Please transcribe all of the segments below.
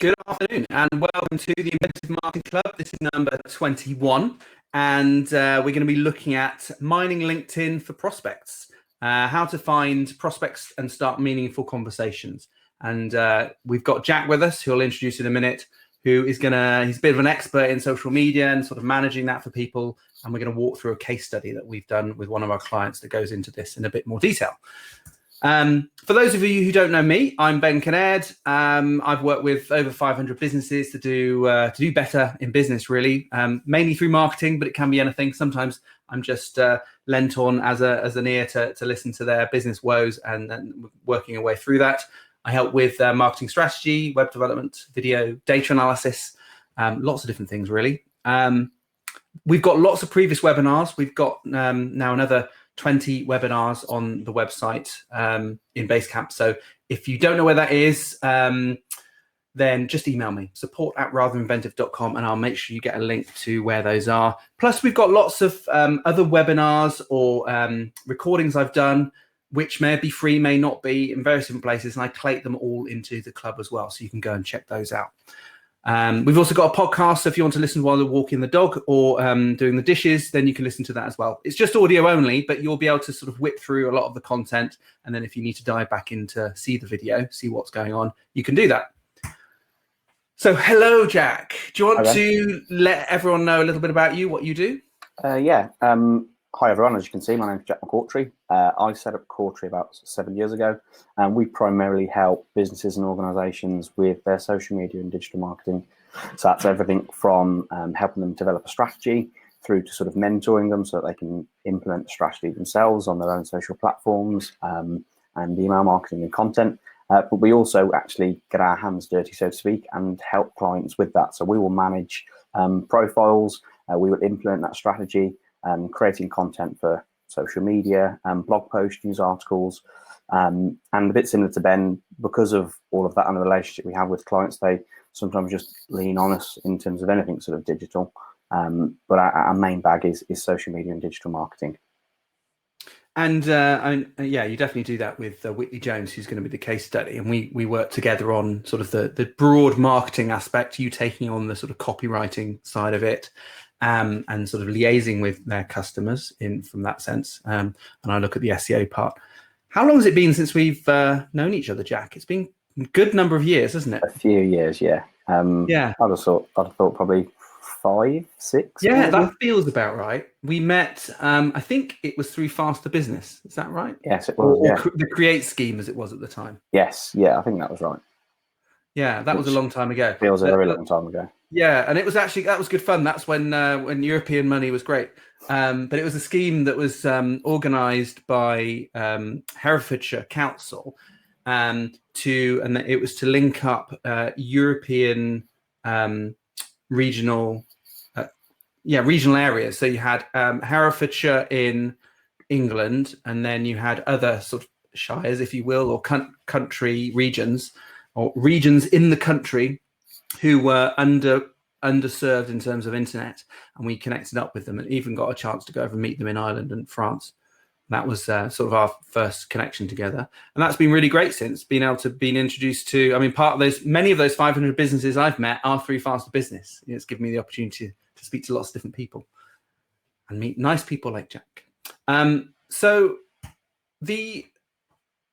Good afternoon and welcome to the Inventive Marketing Club. This is number 21 and we're going to be looking at mining LinkedIn for prospects, how to find prospects and start meaningful conversations. And we've got Jack with us, who I'll introduce in a minute, who is he's a bit of an expert in social media and sort of managing that for people. And we're going to walk through a case study that we've done with one of our clients that goes into this in a bit more detail. For those of you who don't know me, I'm Ben Kinnaird. I've worked with over 500 businesses to do better in business, really, mainly through marketing, but it can be anything. Sometimes I'm just lent on as an ear to listen to their business woes and then working a way through that. I help with marketing strategy, web development, video, data analysis, lots of different things, really. We've got lots of previous webinars. We've got now another 20 webinars on the website in Basecamp. So if you don't know where that is, then just email me, support@ratherinventive.com, and I'll make sure you get a link to where those are. Plus, we've got lots of other webinars or recordings I've done, which may be free, may not be, in various different places, and I collate them all into the club as well, so you can go and check those out. We've also got a podcast, so if you want to listen while you're walking the dog or doing the dishes, then you can listen to that as well. It's just audio only, but you'll be able to sort of whip through a lot of the content, and then if you need to dive back in to see the video, see what's going on, you can do that. So hello, Jack. Do you want to let everyone know a little bit about you, what you do? Hi everyone, as you can see, my name is Jack McCourtry. I set up Courtry about 7 years ago, and we primarily help businesses and organisations with their social media and digital marketing. So that's everything from helping them develop a strategy through to sort of mentoring them so that they can implement the strategy themselves on their own social platforms and email marketing and content. But we also actually get our hands dirty, so to speak, and help clients with that. So we will manage profiles, we will implement that strategy, creating content for social media, blog posts, news articles, and a bit similar to Ben, because of all of that and the relationship we have with clients, they sometimes just lean on us in terms of anything sort of digital. But our main bag is social media and digital marketing. And yeah, you definitely do that with Whitley Jones, who's going to be the case study. And we work together on sort of the broad marketing aspect, you taking on the sort of copywriting side of it. And sort of liaising with their customers from that sense. And I look at the SEO part. How long has it been since we've known each other, Jack? It's been a good number of years, hasn't it? A few years, yeah. Yeah. I'd have thought probably 5, 6. Yeah, maybe. that feels about right. We met, I think it was through Faster Business. Is that right? Yes, it was. Or the Create scheme, as it was at the time. Yes, yeah, I think that was right. Yeah, that was a long time ago. Feels a very long time ago. Yeah, and it was actually, that was good fun. That's when European money was great. But it was a scheme that was organised by Herefordshire Council and it was to link up European regional areas. So you had Herefordshire in England, and then you had other sort of shires, if you will, or country regions, or regions in the country who were underserved in terms of internet, and we connected up with them and even got a chance to go over and meet them in Ireland and France. That was sort of our first connection together, and that's been really great since being able to be introduced to. I mean, many of those 500 businesses I've met are through Faster Business. It's given me the opportunity to speak to lots of different people and meet nice people like Jack. So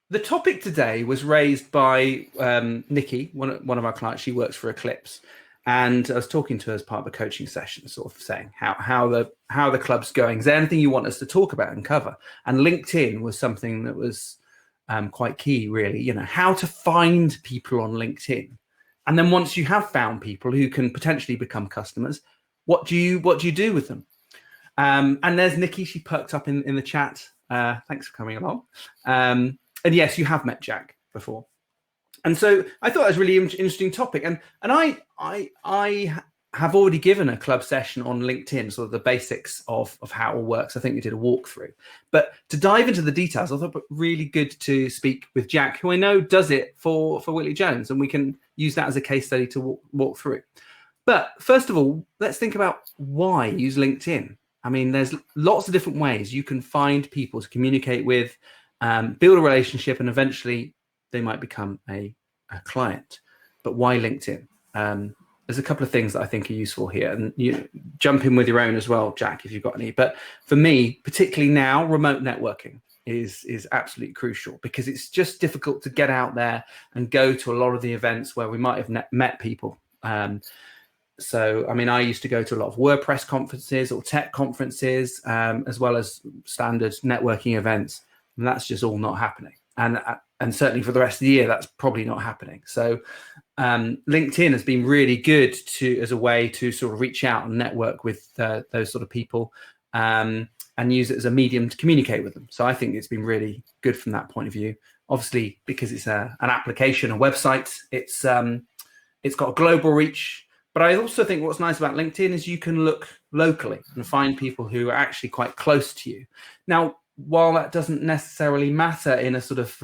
the topic today was raised by Nikki, one of our clients. She works for Eclipse, and I was talking to her as part of a coaching session, sort of saying how the club's going. Is there anything you want us to talk about and cover? And LinkedIn was something that was quite key, really. You know, how to find people on LinkedIn, and then once you have found people who can potentially become customers, what do you do with them? And there's Nikki. She perked up in the chat. Thanks for coming along. And yes, you have met Jack before. And so I thought that was a really interesting topic. And I have already given a club session on LinkedIn, sort of the basics of how it all works. I think we did a walkthrough. But to dive into the details, I thought it really good to speak with Jack, who I know does it for Whitley Jones, and we can use that as a case study to walk through. But first of all, let's think about why use LinkedIn. I mean, there's lots of different ways you can find people to communicate with, build a relationship, and eventually they might become a client. But why LinkedIn? there's a couple of things that I think are useful here, and you jump in with your own as well, Jack, if you've got any. But for me, particularly now, remote networking is absolutely crucial, because it's just difficult to get out there and go to a lot of the events where we might have met people. So, I mean, I used to go to a lot of WordPress conferences or tech conferences, as well as standard networking events, and that's just all not happening. And certainly for the rest of the year, that's probably not happening. So LinkedIn has been really good as a way to sort of reach out and network with those sort of people, and use it as a medium to communicate with them. So I think it's been really good from that point of view. Obviously, because it's an application, a website, it's got a global reach. But I also think what's nice about LinkedIn is you can look locally and find people who are actually quite close to you. Now, while that doesn't necessarily matter in a sort of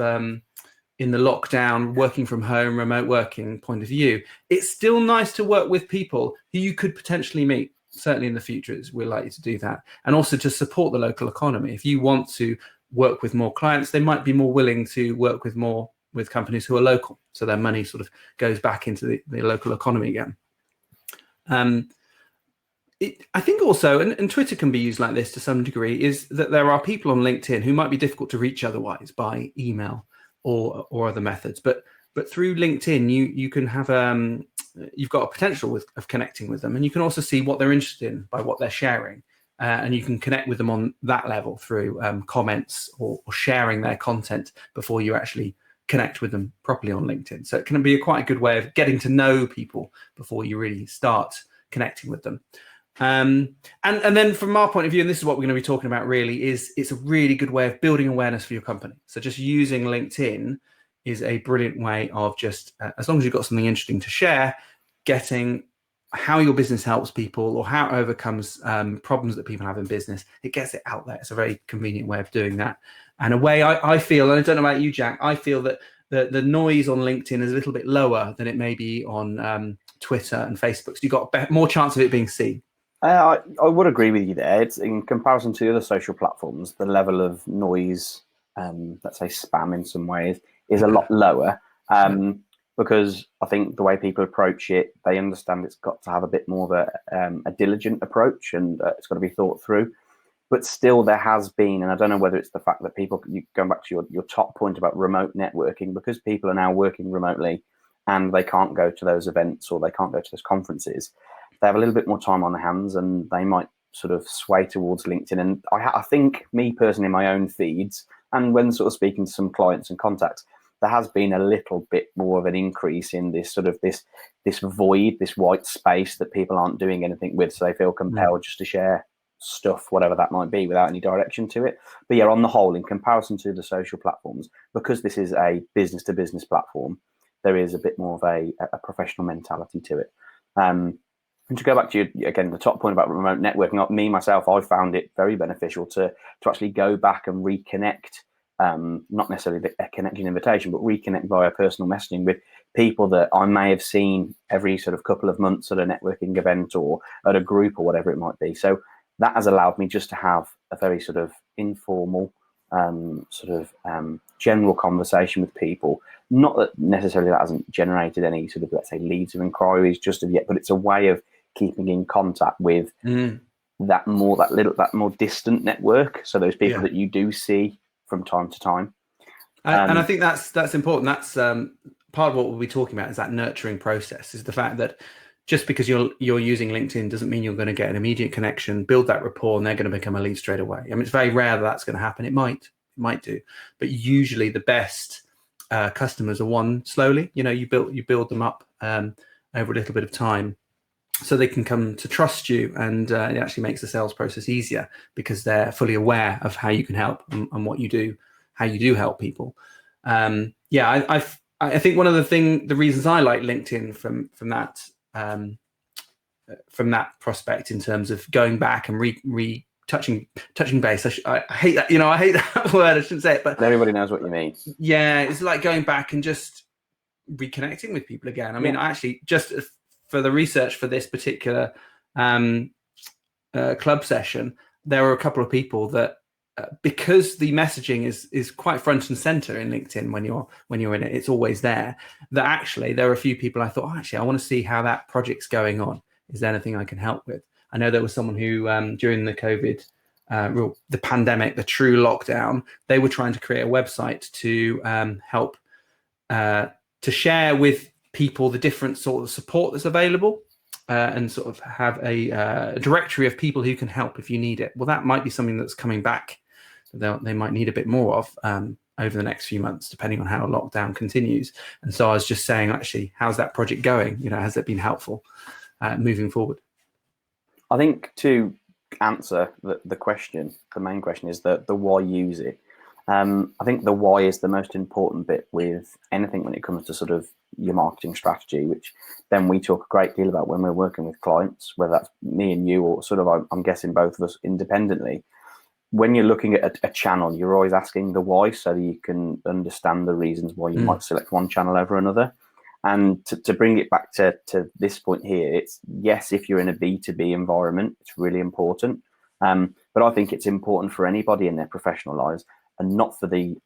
in the lockdown, working from home, remote working point of view, it's still nice to work with people who you could potentially meet. Certainly in the future, we're likely to do that. And also to support the local economy. If you want to work with more clients, they might be more willing to work with companies who are local. So their money sort of goes back into the local economy again. I think also, and Twitter can be used like this to some degree, is that there are people on LinkedIn who might be difficult to reach otherwise by email or other methods. But through LinkedIn, you can have you've got a potential of connecting with them, and you can also see what they're interested in by what they're sharing, and you can connect with them on that level through comments or sharing their content before you actually connect with them properly on LinkedIn. So it can be quite a good way of getting to know people before you really start connecting with them. And then from our point of view, and this is what we're going to be talking about really, is it's a really good way of building awareness for your company. So just using LinkedIn is a brilliant way of just, as long as you've got something interesting to share, getting how your business helps people or how it overcomes problems that people have in business. It gets it out there. It's a very convenient way of doing that. And a way I feel, and I don't know about you, Jack, I feel that the noise on LinkedIn is a little bit lower than it may be on Twitter and Facebook. So you've got more chance of it being seen. I would agree with you there. It's in comparison to other social platforms, the level of noise, let's say spam in some ways, is a lot lower. Because I think the way people approach it, they understand it's got to have a bit more of a diligent approach, and it's got to be thought through. But still, there has been, and I don't know whether it's the fact that people, going back to your top point about remote networking, because people are now working remotely and they can't go to those events or they can't go to those conferences, they have a little bit more time on their hands and they might sort of sway towards LinkedIn. And I think, me personally, in my own feeds, and when sort of speaking to some clients and contacts, there has been a little bit more of an increase in this sort of this void, this white space that people aren't doing anything with, so they feel compelled just to share stuff, whatever that might be, without any direction to it. But yeah, on the whole, in comparison to the social platforms, because this is a business-to-business platform, there is a bit more of a professional mentality to it. And to go back to again, the top point about remote networking, me, myself, I found it very beneficial to actually go back and reconnect, not necessarily a connection invitation, but reconnect via personal messaging with people that I may have seen every sort of couple of months at a networking event or at a group or whatever it might be. So that has allowed me just to have a very sort of informal, general conversation with people. Not that necessarily that hasn't generated any sort of, let's say, leads or inquiries just of yet, but it's a way of keeping in contact with that more distant network. So those people that you do see from time to time. And I think that's important. That's part of what we'll be talking about, is that nurturing process, is the fact that just because you're using LinkedIn doesn't mean you're going to get an immediate connection, build that rapport, and they're going to become a lead straight away. I mean, it's very rare that that's going to happen. It might do, but usually the best customers are won slowly. You build them up over a little bit of time, so they can come to trust you, and it actually makes the sales process easier because they're fully aware of how you can help and what you do, how you do help people. I think one of the reasons I like LinkedIn from that prospect, in terms of going back and touching base. I hate that, I hate that word. I shouldn't say it, but everybody knows what you mean. Yeah, it's like going back and just reconnecting with people again. I mean, actually, just for the research for this particular club session, there were a couple of people that because the messaging is quite front and center in LinkedIn when you're in it, it's always there. That actually there are a few people I thought, oh, actually, I want to see how that project's going on. Is there anything I can help with? I know there was someone who during the COVID, the pandemic, the true lockdown, they were trying to create a website to help to share with people the different sort of support that's available. And sort of have a directory of people who can help if you need it. Well, that might be something that's coming back. They might need a bit more of over the next few months, depending on how lockdown continues. And so I was just saying, actually, how's that project going? Has it been helpful moving forward? I think to answer the question, the main question is the why use it. I think the why is the most important bit with anything when it comes to sort of your marketing strategy, which then we talk a great deal about when we're working with clients, whether that's me and you or sort of, I'm guessing both of us independently. When you're looking at a channel, you're always asking the why so that you can understand the reasons why you might select one channel over another. And to bring it back to this point here, it's yes, if you're in a B2B environment, it's really important. But I think it's important for anybody in their professional lives, and not for the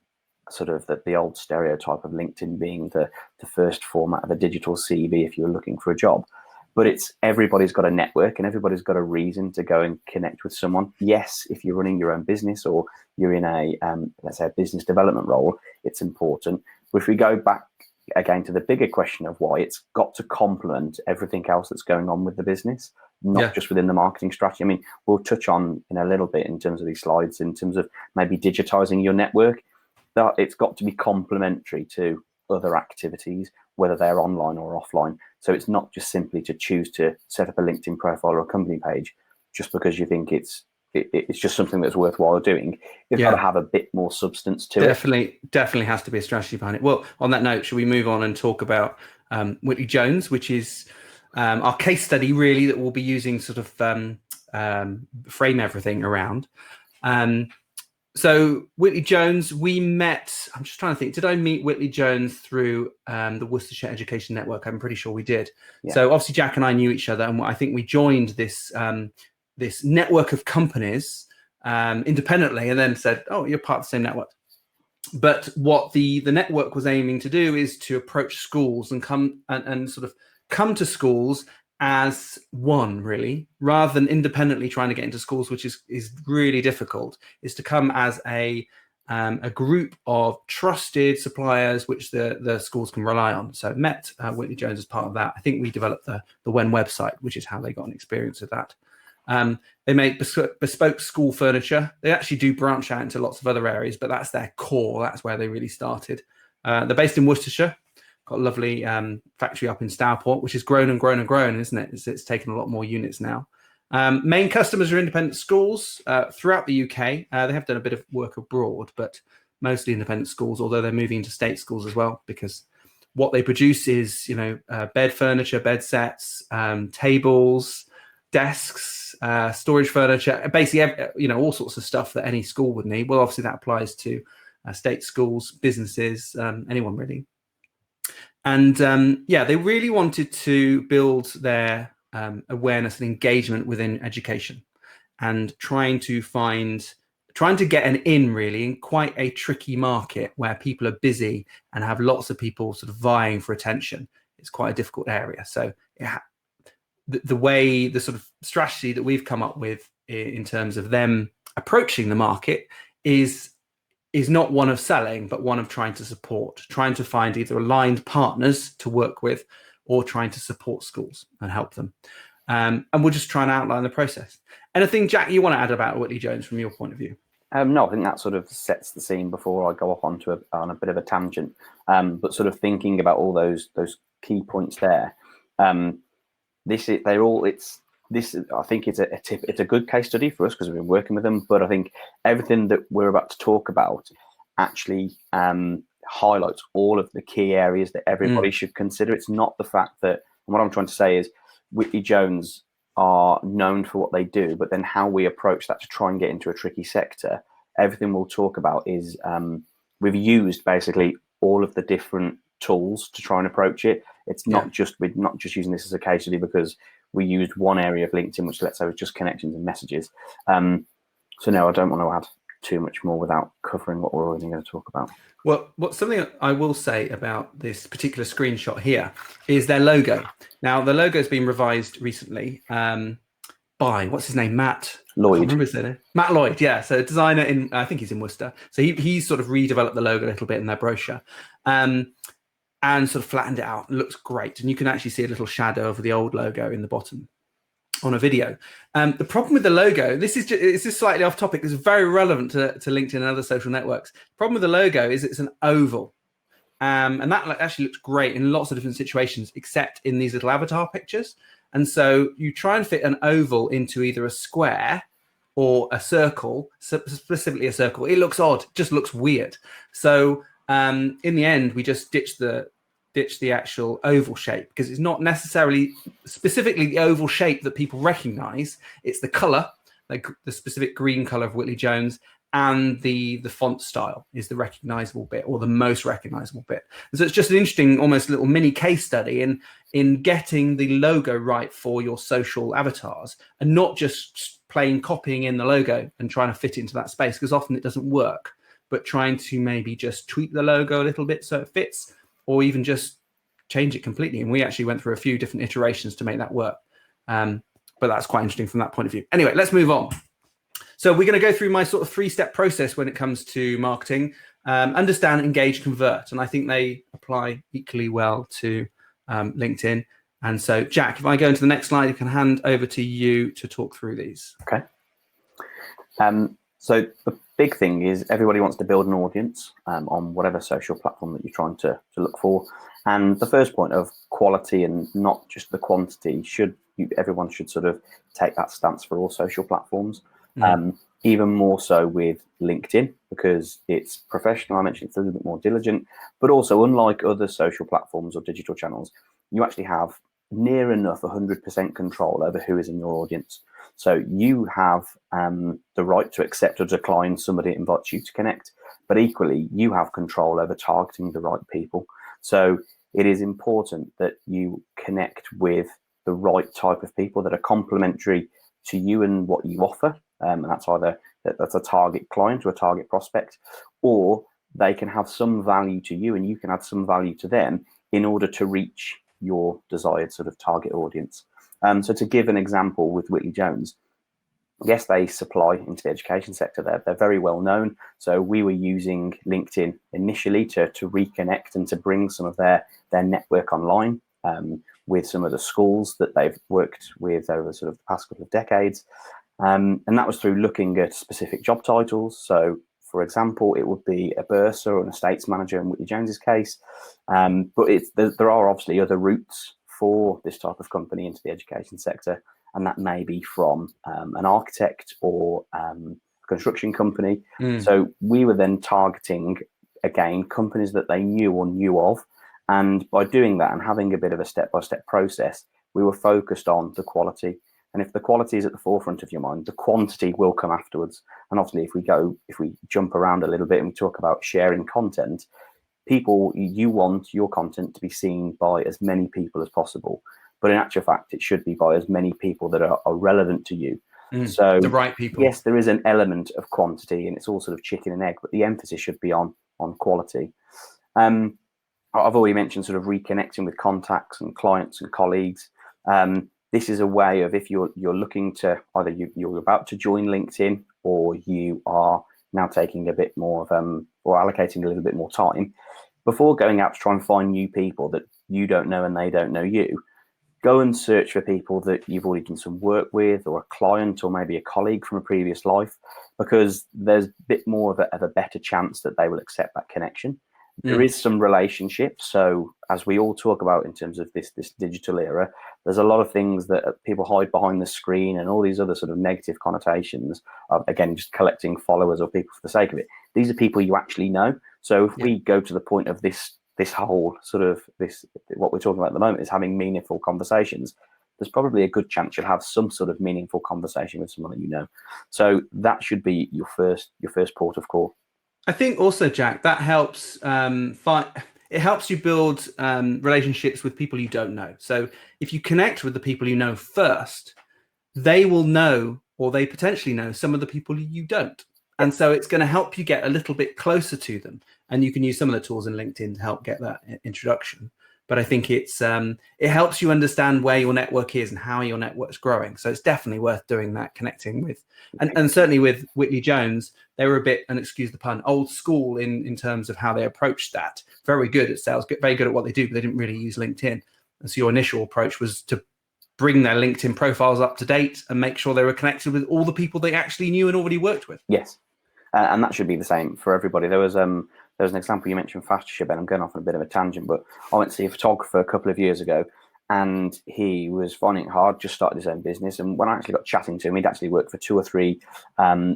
sort of the old stereotype of LinkedIn being the first format of a digital CV if you're looking for a job. But it's everybody's got a network and everybody's got a reason to go and connect with someone. Yes, if you're running your own business or you're in a, let's say, a business development role, it's important. But if we go back again to the bigger question of why, it's got to complement everything else that's going on with the business, not just within the marketing strategy. I mean, we'll touch on in a little bit in terms of these slides, in terms of maybe digitizing your network, that it's got to be complementary to other activities, whether they're online or offline. So it's not just simply to choose to set up a LinkedIn profile or a company page just because you think it's just something that's worthwhile doing. You've got to have a bit more substance to it. Definitely has to be a strategy behind it. Well, on that note, should we move on and talk about Whitley Jones, which is our case study really that we'll be using sort of frame everything around. So Whitley Jones, we met, I'm just trying to think, did I meet Whitley Jones through the Worcestershire Education Network? I'm pretty sure we did. Yeah. So obviously Jack and I knew each other, and I think we joined this this network of companies independently, and then said, oh, you're part of the same network. But what the network was aiming to do is to approach schools and come to schools as one, really, rather than independently trying to get into schools, which is really difficult, is to come as a group of trusted suppliers which the schools can rely on. So met Whitley Jones as part of that. I think we developed the When website, which is how they got an experience of that. They make bespoke school furniture. They actually do branch out into lots of other areas, but that's their core. That's where they really started. They're based in Worcestershire. Got a lovely factory up in Stourport, which has grown and grown and grown, isn't it? It's taken a lot more units now. Main customers are independent schools throughout the UK. They have done a bit of work abroad, but mostly independent schools, although they're moving into state schools as well, because what they produce is, bed furniture, bed sets, tables, desks, storage furniture, basically, all sorts of stuff that any school would need. Well, obviously that applies to state schools, businesses, anyone really. And they really wanted to build their awareness and engagement within education, and trying to get an in really in quite a tricky market where people are busy and have lots of people sort of vying for attention. It's quite a difficult area. So the sort of strategy that we've come up with in terms of them approaching the market is not one of selling, but one of trying to support, trying to find either aligned partners to work with or trying to support schools and help them. And we'll just try and outline the process. Anything, Jack, you want to add about Whitley Jones from your point of view? No, I think that sort of sets the scene before I go off on a bit of a tangent. But sort of thinking about all those key points there. I think it's a good case study for us because we've been working with them. But I think everything that we're about to talk about actually highlights all of the key areas that everybody should consider. It's not the fact that, and what I'm trying to say is, Whitley Jones are known for what they do, but then how we approach that to try and get into a tricky sector. Everything we'll talk about is we've used basically all of the different tools to try and approach it. It's not we're not just using this as a case study because we used one area of LinkedIn, which let's say was just connections and messages. So no, I don't want to add too much more without covering what we're already going to talk about. Well, something I will say about this particular screenshot here is their logo. Now, the logo has been revised recently by, what's his name, Matt Lloyd. I can't remember his name. Matt Lloyd, yeah. So designer in, I think he's in Worcester. So he sort of redeveloped the logo a little bit in their brochure. And sort of flattened it out. It looks great. And you can actually see a little shadow of the old logo in the bottom on a video. The problem with the logo, this is just slightly off topic. It's very relevant to LinkedIn and other social networks. The problem with the logo is it's an oval. And that actually looks great in lots of different situations, except in these little avatar pictures. And so you try and fit an oval into either a square or a circle, specifically a circle. It looks odd, just looks weird. So in the end, we just ditched the actual oval shape because it's not necessarily specifically the oval shape that people recognize. It's the color, like the specific green color of Whitley Jones, and the font style is the recognizable bit, or the most recognizable bit. And so it's just an interesting, almost little mini case study in getting the logo right for your social avatars, and not just plain copying in the logo and trying to fit it into that space, because often it doesn't work, but trying to maybe just tweak the logo a little bit so it fits, or even just change it completely. And we actually went through a few different iterations to make that work. But that's quite interesting from that point of view. Anyway, let's move on. So we're going to go through my sort of 3-step process when it comes to marketing. Understand, engage, convert. And I think they apply equally well to LinkedIn. And so, Jack, if I go into the next slide, I can hand over to you to talk through these. Okay. So the big thing is everybody wants to build an audience on whatever social platform that you're trying to look for. And the first point of quality and not just the quantity, everyone should sort of take that stance for all social platforms. Even more so with LinkedIn, because it's professional. I mentioned it's a little bit more diligent, but also unlike other social platforms or digital channels, you actually have near enough 100% control over who is in your audience. So you have the right to accept or decline somebody that invites you to connect, but equally you have control over targeting the right people. So it is important that you connect with the right type of people that are complementary to you and what you offer. And that's either that's a target client or a target prospect, or they can have some value to you and you can add some value to them in order to reach your desired sort of target audience. So to give an example with Whitley Jones, yes, they supply into the education sector. They're very well known. So we were using LinkedIn initially to reconnect and to bring some of their network online with some of the schools that they've worked with over sort of the past couple of decades. And that was through looking at specific job titles. So, for example, it would be a bursar or an estates manager in Whitley Jones's case. But there are obviously other routes for this type of company into the education sector, and that may be from an architect or a construction company. So we were then targeting, again, companies that they knew or knew of. And by doing that and having a bit of a step-by-step process, we were focused on the quality. And if the quality is at the forefront of your mind, the quantity will come afterwards. And obviously, if we jump around a little bit and we talk about sharing content, you want your content to be seen by as many people as possible. But in actual fact, it should be by as many people that are relevant to you. So the right people. Yes, there is an element of quantity, and it's all sort of chicken and egg, but the emphasis should be on quality. I've already mentioned sort of reconnecting with contacts and clients and colleagues. This is a way of, if you're looking to either you're about to join LinkedIn, or you are now taking a bit more of or allocating a little bit more time before going out to try and find new people that you don't know and they don't know you. Go and search for people that you've already done some work with, or a client, or maybe a colleague from a previous life, because there's a bit more of a better chance that they will accept that connection. There is some relationship. So as we all talk about in terms of this digital era, there's a lot of things that people hide behind the screen and all these other sort of negative connotations of, again, just collecting followers or people for the sake of it. These are people you actually know. So if we go to the point of this whole sort of what we're talking about at the moment is having meaningful conversations, there's probably a good chance you'll have some sort of meaningful conversation with someone that you know. So that should be your first port of call. I think also, Jack, that helps. It helps you build relationships with people you don't know. So if you connect with the people you know first, they will know, or they potentially know, some of the people you don't. And so it's going to help you get a little bit closer to them. And you can use some of the tools in LinkedIn to help get that introduction. But I think it helps you understand where your network is and how your network's growing. So it's definitely worth doing that, connecting with, and certainly with Whitley Jones, they were a bit, and excuse the pun, old school in terms of how they approached that. Very good at sales, very good at what they do, but they didn't really use LinkedIn. And so your initial approach was to bring their LinkedIn profiles up to date and make sure they were connected with all the people they actually knew and already worked with. Yes, and that should be the same for everybody. There was an example you mentioned, fast Ben. I'm going off on a bit of a tangent, but I went to see a photographer a couple of years ago, and he was finding it hard, just started his own business. And when I actually got chatting to him, he'd actually worked for 2 or 3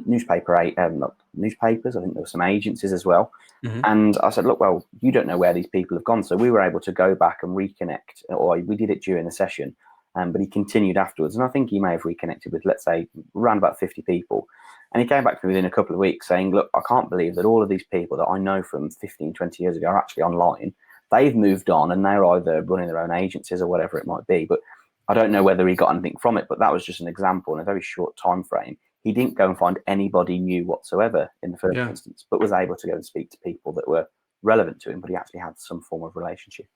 newspapers. I think there were some agencies as well. Mm-hmm. And I said, look, well, you don't know where these people have gone. So we were able to go back and reconnect, or we did it during the session, but he continued afterwards. And I think he may have reconnected with, let's say, around about 50 people. And he came back to me within a couple of weeks saying, look, I can't believe that all of these people that I know from 15, 20 years ago are actually online. They've moved on and they're either running their own agencies or whatever it might be. But I don't know whether he got anything from it, but that was just an example in a very short time frame. He didn't go and find anybody new whatsoever in the first instance, but was able to go and speak to people that were relevant to him, but he actually had some form of relationship.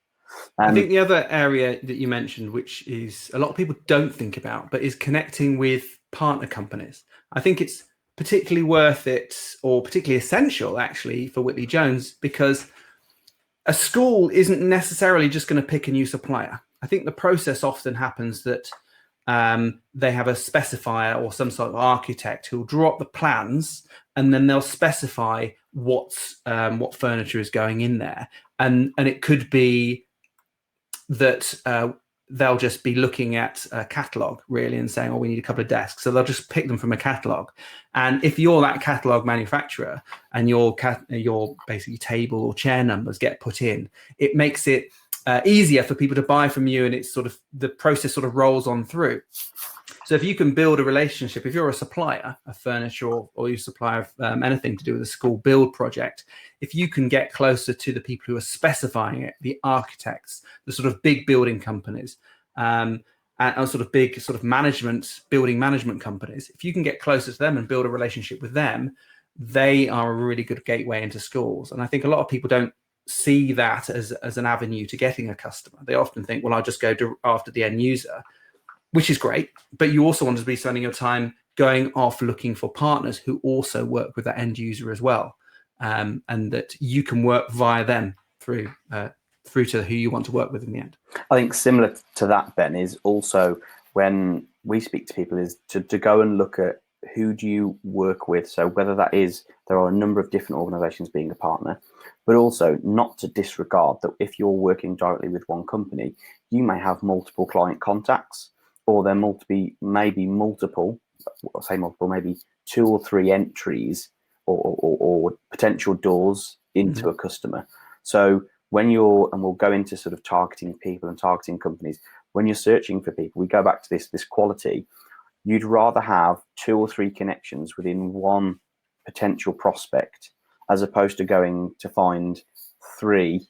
I think the other area that you mentioned, which is a lot of people don't think about, but is connecting with partner companies. I think it's particularly worth it, or particularly essential actually, for Whitley Jones, because a school isn't necessarily just going to pick a new supplier. I think the process often happens that they have a specifier or some sort of architect who'll draw up the plans, and then they'll specify what furniture is going in there, and it could be that they'll just be looking at a catalog really and saying, oh, we need a couple of desks. So they'll just pick them from a catalog. And if you're that catalog manufacturer and your basically table or chair numbers get put in, it makes it easier for people to buy from you, and it's sort of, the process sort of rolls on through. So if you can build a relationship, if you're a supplier of furniture or you supply anything to do with a school build project, if you can get closer to the people who are specifying it, the architects, the sort of big building companies, and sort of big sort of building management companies, if you can get closer to them and build a relationship with them, they are a really good gateway into schools. And I think a lot of people don't see that as an avenue to getting a customer. They often think, well, I'll just go after the end user, which is great, but you also want to be spending your time going off looking for partners who also work with that end user as well, and that you can work via them through to who you want to work with in the end. I think similar to that, Ben, is also when we speak to people is to go and look at who do you work with. So whether that is, there are a number of different organizations being a partner, but also not to disregard that if you're working directly with one company, you may have multiple client contacts, or there maybe multiple, I'll say multiple, maybe 2 or 3 entries or potential doors into a customer. So when and we'll go into sort of targeting people and targeting companies, when you're searching for people, we go back to this quality. You'd rather have 2 or 3 connections within one potential prospect, as opposed to going to find 3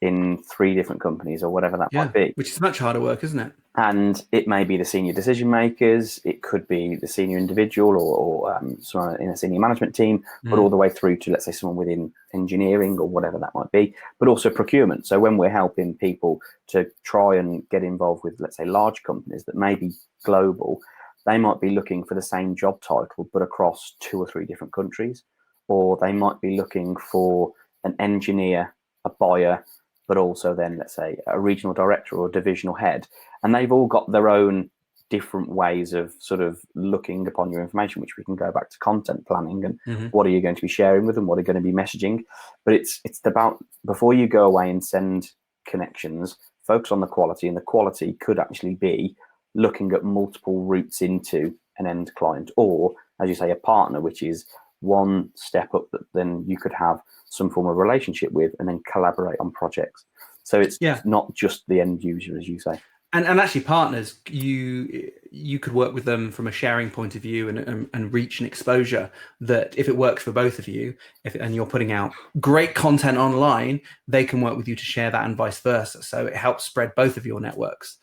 in 3 different companies or whatever that might be. Which is much harder work, isn't it? And it may be the senior decision makers, it could be the senior individual or someone in a senior management team, but all the way through to, let's say, someone within engineering or whatever that might be, but also procurement. So when we're helping people to try and get involved with, let's say, large companies that may be global, they might be looking for the same job title, but across 2 or 3 different countries, or they might be looking for an engineer, a buyer, but also then, let's say, a regional director or a divisional head. And they've all got their own different ways of sort of looking upon your information, which we can go back to content planning and what are you going to be sharing with them, what are you going to be messaging. But it's about, before you go away and send connections, focus on the quality, and the quality could actually be looking at multiple routes into an end client, or, as you say, a partner, which is one step up that then you could have some form of relationship with and then collaborate on projects. So it's not just the end user, as you say. And actually, partners, you could work with them from a sharing point of view and reach and exposure that, if it works for both of you, and you're putting out great content online, they can work with you to share that and vice versa. So it helps spread both of your networks.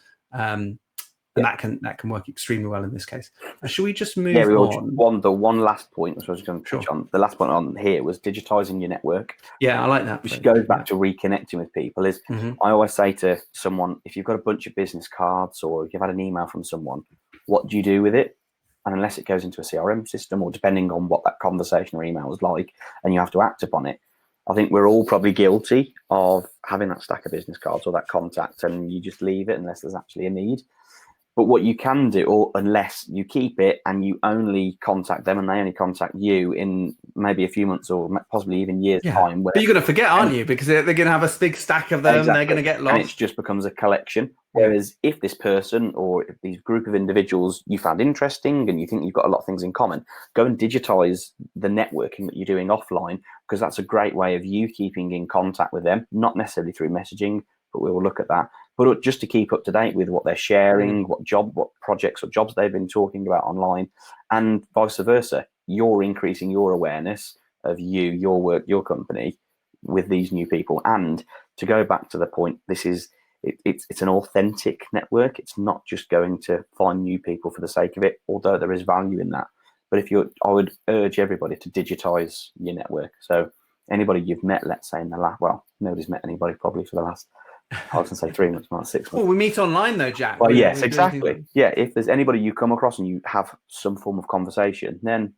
And that can work extremely well in this case. Should we just move on? The one last point, which I was going to touch on, the last point on here was digitizing your network. Yeah, I like that. Which goes back to reconnecting with people. I always say to someone, if you've got a bunch of business cards or you've had an email from someone, what do you do with it? And unless it goes into a CRM system, or depending on what that conversation or email was like, and you have to act upon it, I think we're all probably guilty of having that stack of business cards or that contact, and you just leave it unless there's actually a need. But what you can do, or unless you keep it and you only contact them and they only contact you in maybe a few months or possibly even years' time. But you're going to forget, aren't you? Because they're going to have a big stack of them. Exactly. They're going to get lost. And it just becomes a collection. Whereas if this person or if these group of individuals you found interesting and you think you've got a lot of things in common, go and digitize the networking that you're doing offline, because that's a great way of you keeping in contact with them, not necessarily through messaging, but we will look at that. But just to keep up to date with what they're sharing, what projects or jobs they've been talking about online, and vice versa. You're increasing your awareness of you, your work, your company with these new people. And to go back to the point, it's an authentic network. It's not just going to find new people for the sake of it, although there is value in that. But I would urge everybody to digitize your network. So anybody you've met, let's say in the last, well, nobody's met anybody probably for the last, I was going to say 3 months, not 6 months. Well, we meet online though, Jack. Well, yes, exactly. Yeah, if there's anybody you come across and you have some form of conversation, then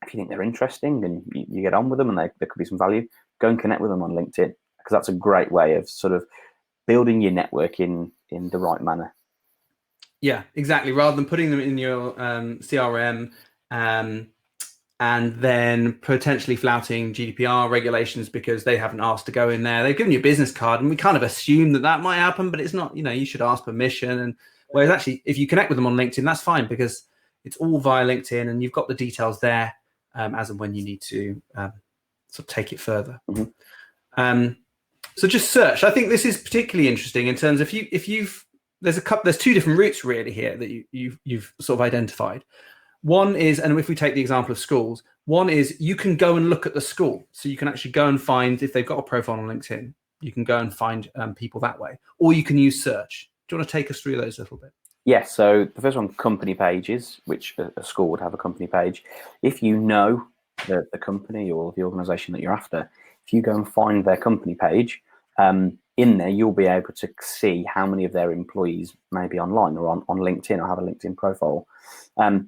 if you think they're interesting and you get on with them and there could be some value, go and connect with them on LinkedIn, because that's a great way of sort of building your network in the right manner. Yeah, exactly. Rather than putting them in your CRM and then potentially flouting GDPR regulations because they haven't asked to go in there. They've given you a business card, and we kind of assume that might happen, but it's not. You should ask permission. And whereas actually, if you connect with them on LinkedIn, that's fine, because it's all via LinkedIn, and you've got the details there as and when you need to sort of take it further. Mm-hmm. So just search. I think this is particularly interesting in terms of there's two different routes really here that you've sort of identified. One is, and if we take the example of schools, one is you can go and look at the school. So you can actually go and find, if they've got a profile on LinkedIn, you can go and find people that way, or you can use search. Do you want to take us through those a little bit? Yes. So the first one, company pages, which a school would have a company page. If you know the company or the organization that you're after, if you go and find their company page, in there, you'll be able to see how many of their employees may be online or on LinkedIn or have a LinkedIn profile.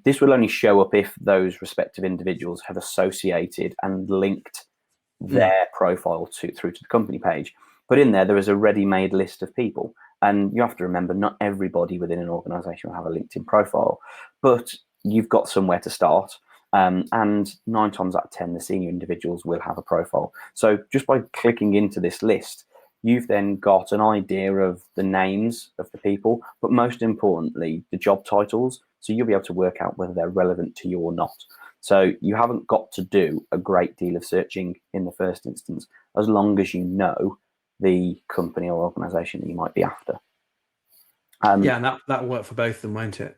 This will only show up if those respective individuals have associated and linked their profile through to the company page. But in there is a ready-made list of people. And you have to remember, not everybody within an organization will have a LinkedIn profile, but you've got somewhere to start. And 9 times out of 10, the senior individuals will have a profile. So just by clicking into this list, you've then got an idea of the names of the people, but most importantly, the job titles. So you'll be able to work out whether they're relevant to you or not. So you haven't got to do a great deal of searching in the first instance, as long as you know the company or organization that you might be after. Yeah, and that'll work for both of them, won't it?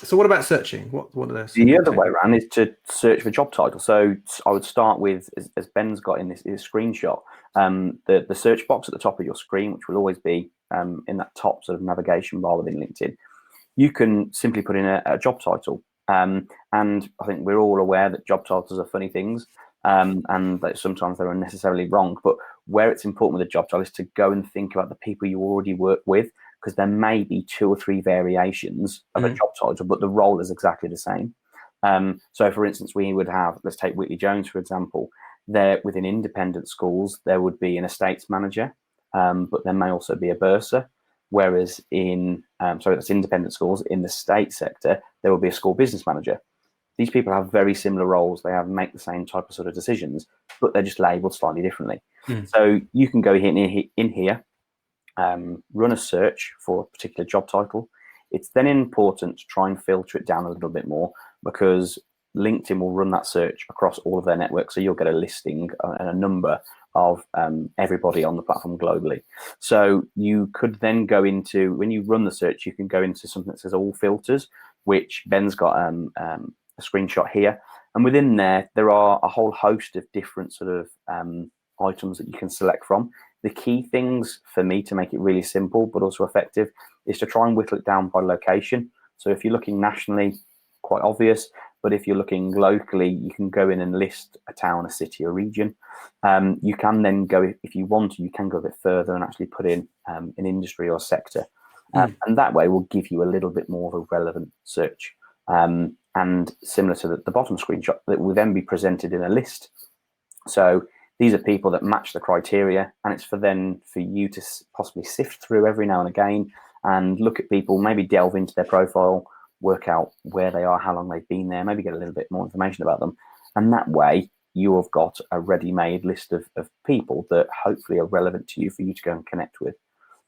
So what about searching? What are those? The other way around is to search for job title. So I would start with, as Ben's got in his screenshot, the search box at the top of your screen, which will always be in that top sort of navigation bar within LinkedIn. You can simply put in a job title. And I think we're all aware that job titles are funny things, and that sometimes they're unnecessarily wrong. But where it's important with a job title is to go and think about the people you already work with, because there may be 2 or 3 variations of a job title, but the role is exactly the same. So, for instance, we would have, let's take Whitley Jones, for example. There, within independent schools, there would be an estates manager, but there may also be a bursar. Whereas that's independent schools. In the state sector, there will be a school business manager. These people have very similar roles. They make the same type of sort of decisions, but they're just labelled slightly differently. So you can go in here, run a search for a particular job title. It's then important to try and filter it down a little bit more, because LinkedIn will run that search across all of their networks. So you'll get a listing and a number of everybody on the platform globally. So you could then go into, when you run the search, you can go into something that says all filters, which Ben's got a screenshot here. And within there are a whole host of different sort of items that you can select from. The key things for me to make it really simple but also effective is to try and whittle it down by location. So if you're looking nationally, quite obvious, but if you're looking locally, you can go in and list a town, a city, a region. You can then go, if you want to, you can go a bit further and actually put in an industry or sector. And that way will give you a little bit more of a relevant search. And similar to the bottom screenshot, that will then be presented in a list. So these are people that match the criteria, and it's for you to possibly sift through every now and again and look at people, maybe delve into their profile, work out where they are, how long they've been there, maybe get a little bit more information about them. And that way you have got a ready-made list of people that hopefully are relevant to you for you to go and connect with.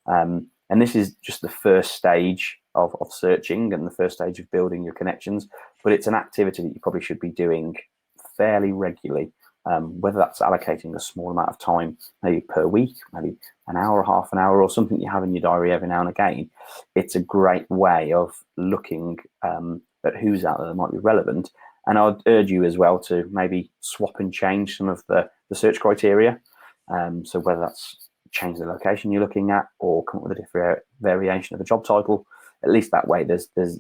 And this is just the first stage of searching and the first stage of building your connections, but it's an activity that you probably should be doing fairly regularly, whether that's allocating a small amount of time, maybe per week, maybe an hour or half an hour, or something you have in your diary every now and again. It's a great way of looking at who's out there that might be relevant. And I'd urge you as well to maybe swap and change some of the search criteria. So whether that's change the location you're looking at or come up with a different variation of a job title, at least that way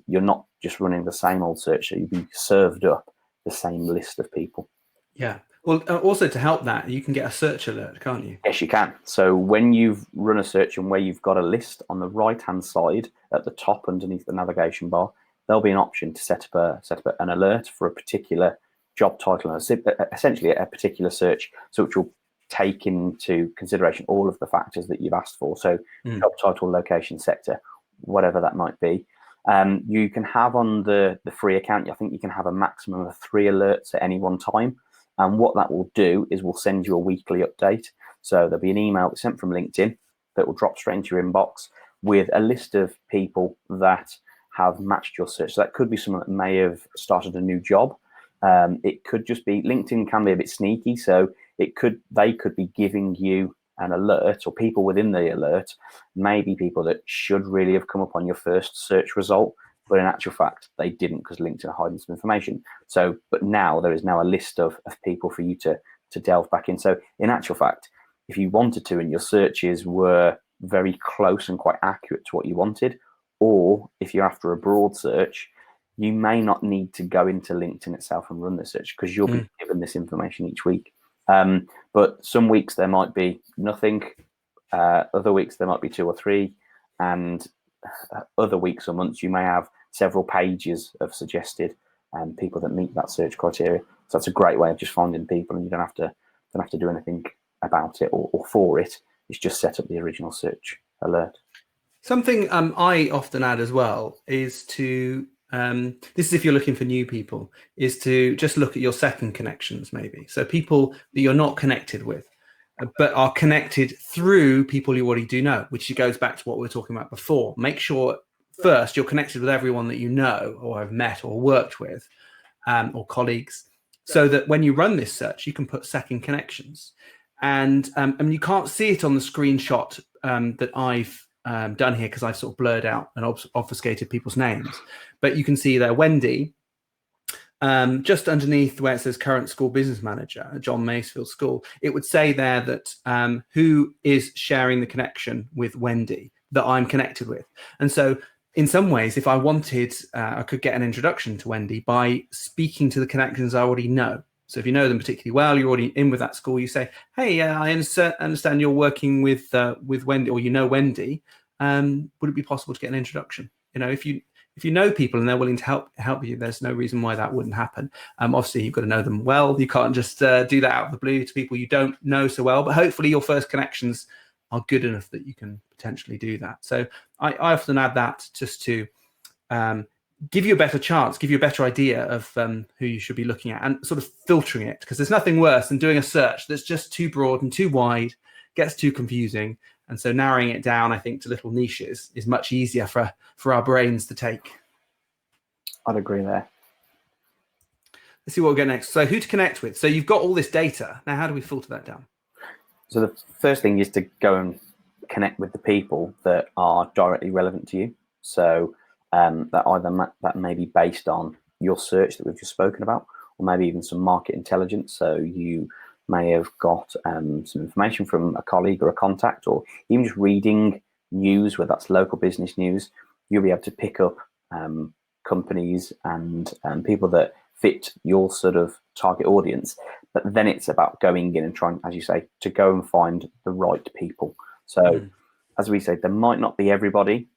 you're not just running the same old search, so you'll be served up the same list of people. Yeah. Well, also to help that, you can get a search alert, can't you? Yes, you can. So when you've run a search and where you've got a list on the right-hand side at the top underneath the navigation bar, there'll be an option to set up an alert for a particular job title, essentially a particular search, so which will take into consideration all of the factors that you've asked for. So job title, location, sector, whatever that might be. You can have on the free account, I think you can have a maximum of 3 alerts at any one time. And what that will do is we'll send you a weekly update. So there'll be an email that's sent from LinkedIn that will drop straight into your inbox with a list of people that have matched your search. So that could be someone that may have started a new job. It could just be, LinkedIn can be a bit sneaky. So they could be giving you an alert, or people within the alert, maybe people that should really have come up on your first search result, but in actual fact, they didn't because LinkedIn are hiding some information. So, but now there is now a list of people for you to delve back in. So in actual fact, if you wanted to and your searches were very close and quite accurate to what you wanted, or if you're after a broad search, you may not need to go into LinkedIn itself and run the search because you'll be given this information each week. But some weeks there might be nothing. Other weeks there might be 2 or 3, and other weeks or months you may have several pages of suggested people that meet that search criteria. So that's a great way of just finding people, and you don't have to do anything about it or for it. It's just set up the original search alert. Something I often add as well is to this is if you're looking for new people, is to just look at your second connections, maybe. So people that you're not connected with, but are connected through people you already do know, which goes back to what we were talking about before. Make sure first you're connected with everyone that you know or have met or worked with, or colleagues, so that when you run this search, you can put second connections. And you can't see it on the screenshot that I've done here because I've sort of blurred out and obfuscated people's names. But you can see there, Wendy, just underneath where it says current school business manager at John Masefield School, it would say there that who is sharing the connection with Wendy that I'm connected with. And so in some ways, if I wanted, I could get an introduction to Wendy by speaking to the connections I already know. So if you know them particularly well, you're already in with that school, you say, hey, I understand you're working with Wendy, or you know Wendy. Would it be possible to get an introduction? You know, if you know people and they're willing to help you, there's no reason why that wouldn't happen. Obviously, you've got to know them well. You can't just do that out of the blue to people you don't know so well. But hopefully your first connections are good enough that you can potentially do that. So I often add that just to give you a better chance, give you a better idea of who you should be looking at, and sort of filtering it, because there's nothing worse than doing a search that's just too broad and too wide, gets too confusing. And so narrowing it down, I think, to little niches is much easier for our brains to take. I'd agree there. Let's see what we'll get next. So who to connect with. So you've got all this data. Now, how do we filter that down? So the first thing is to go and connect with the people that are directly relevant to you. So that may be based on your search that we've just spoken about, or maybe even some market intelligence. So you may have got some information from a colleague or a contact, or even just reading news, whether that's local business news, you'll be able to pick up companies and people that fit your sort of target audience. But then it's about going in and trying, as you say, to go and find the right people. So as we say, there might not be everybody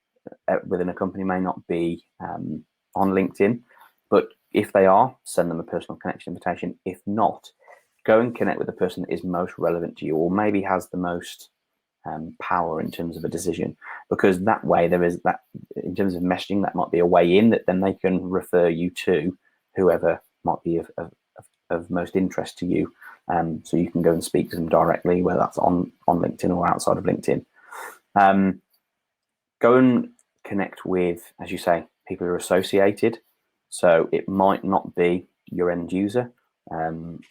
within a company, may not be on LinkedIn, but if they are, send them a personal connection invitation. If not, go and connect with the person that is most relevant to you, or maybe has the most power in terms of a decision, because that way there is that, in terms of messaging, that might be a way in that then they can refer you to whoever might be of most interest to you. So you can go and speak to them directly, whether that's on LinkedIn or outside of LinkedIn. Go and connect with, as you say, people who are associated. So it might not be your end user,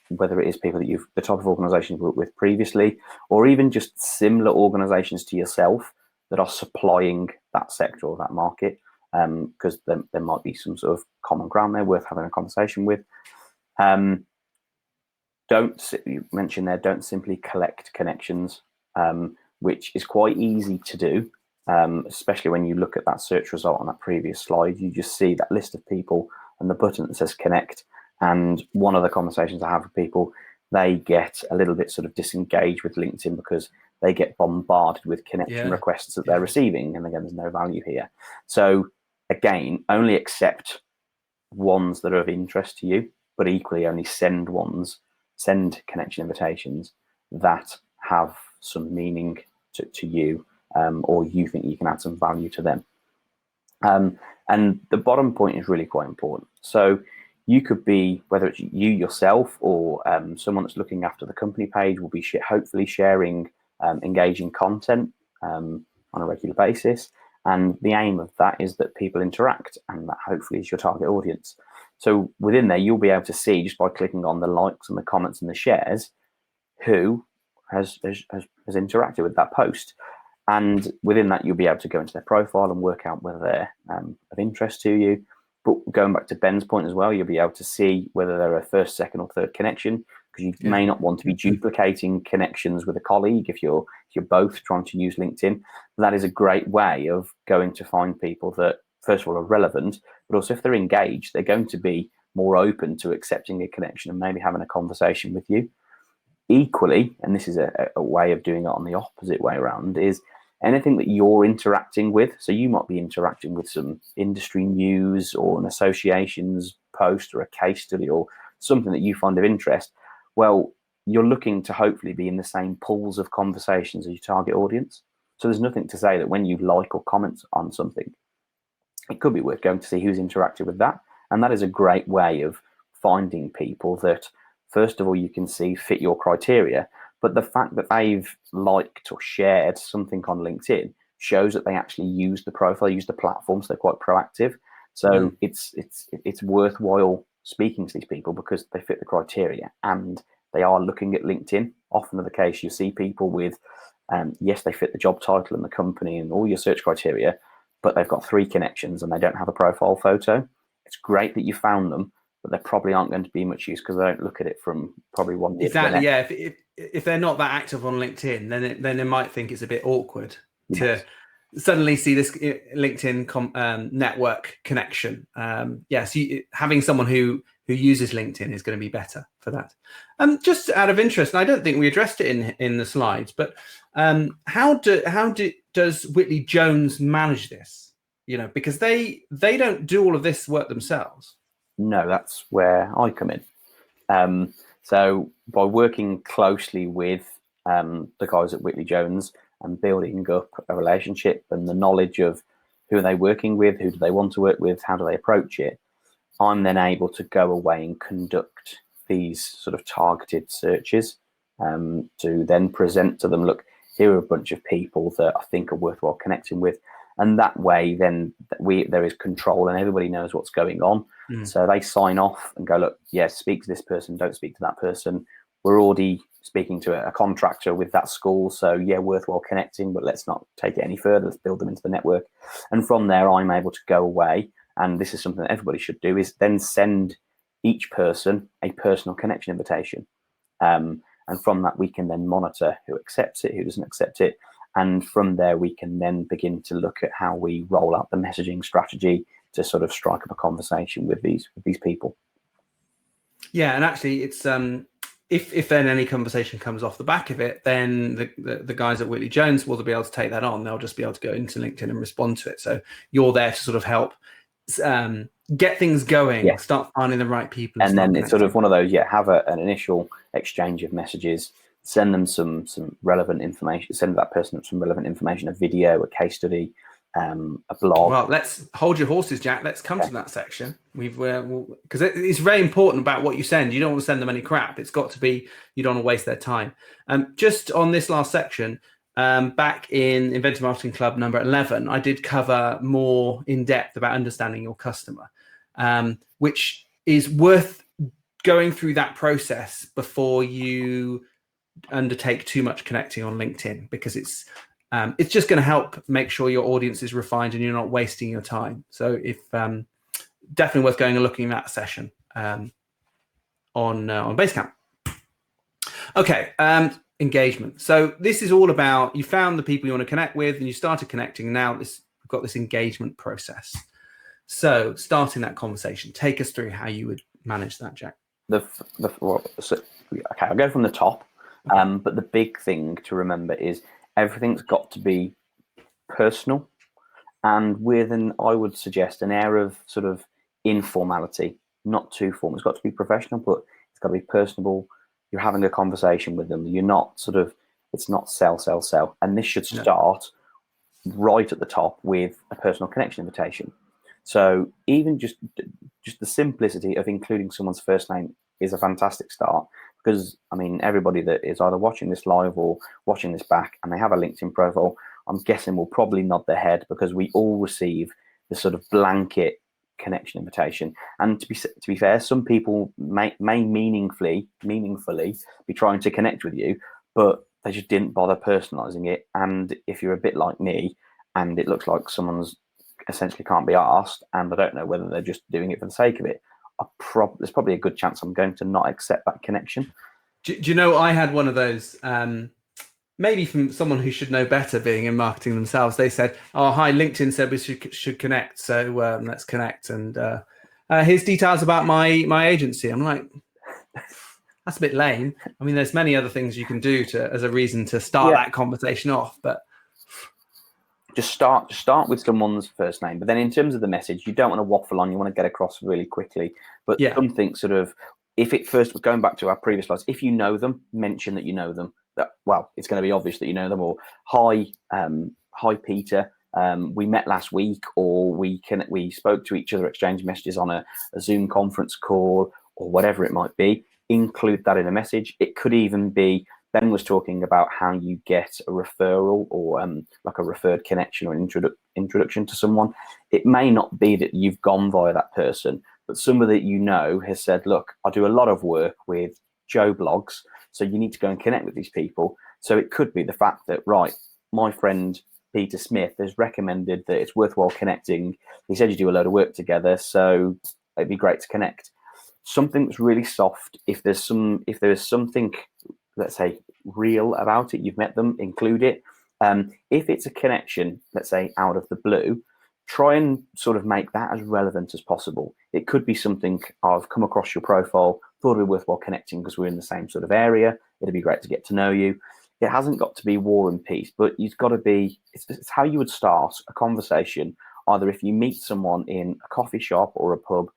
whether it is people that the type of organizations you worked with previously, or even just similar organizations to yourself that are supplying that sector or that market, because there might be some sort of common ground there worth having a conversation with. You mentioned there, don't simply collect connections, which is quite easy to do, especially when you look at that search result on that previous slide. You just see that list of people and the button that says connect. And one of the conversations I have with people, they get a little bit sort of disengaged with LinkedIn because they get bombarded with connection requests that they're receiving. And again, there's no value here. So again, only accept ones that are of interest to you, but equally only send connection invitations that have some meaning to you, or you think you can add some value to them. And the bottom point is really quite important. So you could be, whether it's you yourself or someone that's looking after the company page, will be hopefully sharing engaging content on a regular basis. And the aim of that is that people interact, and that hopefully is your target audience. So within there, you'll be able to see, just by clicking on the likes and the comments and the shares, who has interacted with that post. And within that, you'll be able to go into their profile and work out whether they're of interest to you. But going back to Ben's point as well, you'll be able to see whether they're a first, second, or third connection, because you may not want to be duplicating connections with a colleague if you're both trying to use LinkedIn. That is a great way of going to find people that, first of all, are relevant, but also if they're engaged, they're going to be more open to accepting a connection and maybe having a conversation with you. Equally, and this is a way of doing it on the opposite way around, is anything that you're interacting with. So you might be interacting with some industry news or an association's post or a case study or something that you find of interest. Well, you're looking to hopefully be in the same pools of conversations as your target audience. So there's nothing to say that when you like or comment on something, it could be worth going to see who's interacted with that. And that is a great way of finding people that, first of all, you can see fit your criteria, but the fact that they've liked or shared something on LinkedIn shows that they actually use the profile, use the platform, so they're quite proactive. So it's worthwhile speaking to these people because they fit the criteria and they are looking at LinkedIn. Often in the case, you see people with, yes, they fit the job title and the company and all your search criteria, but they've got 3 connections and they don't have a profile photo. It's great that you found them, but they probably aren't going to be much use because they don't look at it from probably one day. Exactly. Yeah. If they're not that active on LinkedIn, then they might think it's a bit awkward to suddenly see this LinkedIn network connection. So having someone who uses LinkedIn is going to be better for that. Just out of interest, and I don't think we addressed it in the slides, but how does Whitley Jones manage this? Because they don't do all of this work themselves. No, that's where I come in. So by working closely with the guys at Whitley Jones and building up a relationship and the knowledge of who are they working with, who do they want to work with, how do they approach it, I'm then able to go away and conduct these sort of targeted searches to then present to them, look, here are a bunch of people that I think are worthwhile connecting with. And that way, then there is control and everybody knows what's going on. So they sign off and go, look, yes, speak to this person, don't speak to that person. We're already speaking to a contractor with that school. So, yeah, worthwhile connecting, but let's not take it any further. Let's build them into the network. And from there, I'm able to go away. And this is something that everybody should do, is then send each person a personal connection invitation. And And from that, we can then monitor who accepts it, who doesn't accept it. And from there, we can then begin to look at how we roll out the messaging strategy to sort of strike up a conversation with these people. Yeah, and actually, it's if then any conversation comes off the back of it, then the guys at Whitley Jones will be able to take that on. They'll just be able to go into LinkedIn and respond to it. So you're there to sort of help get things going, start finding the right people, and then it's sort of one of those. Have an initial exchange of messages. Send them some relevant information. Send that person some relevant information, a video, a case study, a blog. Well, let's hold your horses, Jack. Let's come to that section. Because it's very important about what you send. You don't want to send them any crap. It's got to be, you don't want to waste their time. Just on this last section, back in Inventive Marketing Club number 11, I did cover more in depth about understanding your customer, which is worth going through that process before you undertake too much connecting on LinkedIn, because it's just going to help make sure your audience is refined and you're not wasting your time. So if definitely worth going and looking at that session on Basecamp. Okay, engagement. So this is all about, you found the people you want to connect with and you started connecting. Now we've got this engagement process. So starting that conversation, take us through how you would manage that, Jack. Okay, I'll go from the top. But the big thing to remember is everything's got to be personal, and with I would suggest an air of sort of informality, not too formal. It's got to be professional, but it's got to be personable. You're having a conversation with them. You're not sort of, it's not sell. And this should start right at the top with a personal connection invitation. So even just the simplicity of including someone's first name is a fantastic start. Because, I mean, everybody that is either watching this live or watching this back and they have a LinkedIn profile, I'm guessing will probably nod their head, because we all receive this sort of blanket connection invitation. And to be fair, some people may meaningfully be trying to connect with you, but they just didn't bother personalizing it. And if you're a bit like me and it looks like someone's essentially can't be asked, and I don't know whether they're just doing it for the sake of it, there's probably a good chance I'm going to not accept that connection. Do you know, I had one of those, maybe from someone who should know better, being in marketing themselves. They said, "Oh, hi, LinkedIn said we should connect, so let's connect." And here's details about my agency. I'm like, that's a bit lame. I mean, there's many other things you can do as a reason to start that conversation off, but just start with someone's first name. But then in terms of the message, you don't want to waffle on. You want to get across really quickly. But something sort of, if it first, going back to our previous slides, if you know them, mention that you know them. Well, it's going to be obvious that you know them. Or hi Peter, we met last week, or we spoke to each other, exchanged messages on a Zoom conference call, or whatever it might be. Include that in a message. It could even be, Ben was talking about how you get a referral, or like a referred connection or an introduction to someone. It may not be that you've gone via that person, but somebody that you know has said, look, I do a lot of work with Joe Blogs, so you need to go and connect with these people. So it could be the fact that, right, my friend Peter Smith has recommended that it's worthwhile connecting. He said you do a load of work together, so it'd be great to connect. Something that's really soft. If there is something, let's say, real about it, you've met them, include it. If it's a connection, let's say, out of the blue, try and sort of make that as relevant as possible. It could be something, I've come across your profile, thought it'd be worthwhile connecting because we're in the same sort of area. It'd be great to get to know you. It hasn't got to be war and peace, but it's got to be, it's how you would start a conversation, either if you meet someone in a coffee shop or a pub,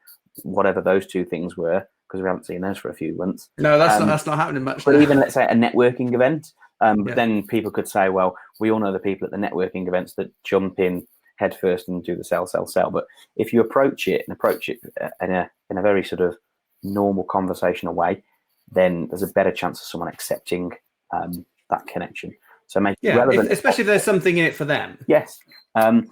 whatever those two things were, because we haven't seen those for a few months. No, that's not happening much. But even, let's say, a networking event, but then people could say, well, we all know the people at the networking events that jump in head first and do the sell. But if you approach it in a very sort of normal conversational way, then there's a better chance of someone accepting that connection. So make it relevant, especially if there's something in it for them. Yes, and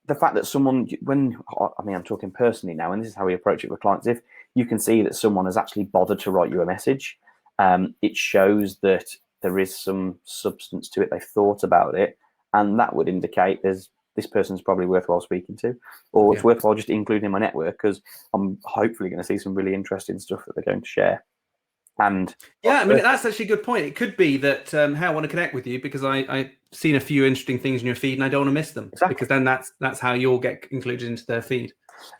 the fact that someone, I'm talking personally now, and this is how we approach it with clients. If you can see that someone has actually bothered to write you a message, it shows that there is some substance to it. They've thought about it, and that would indicate this person's probably worthwhile speaking to, or it's worthwhile just including in my network, because I'm hopefully going to see some really interesting stuff that they're going to share. And yeah, I mean, that's actually a good point. It could be that, hey, I want to connect with you because I've seen a few interesting things in your feed and I don't want to miss them. Exactly. Because then that's how you'll get included into their feed.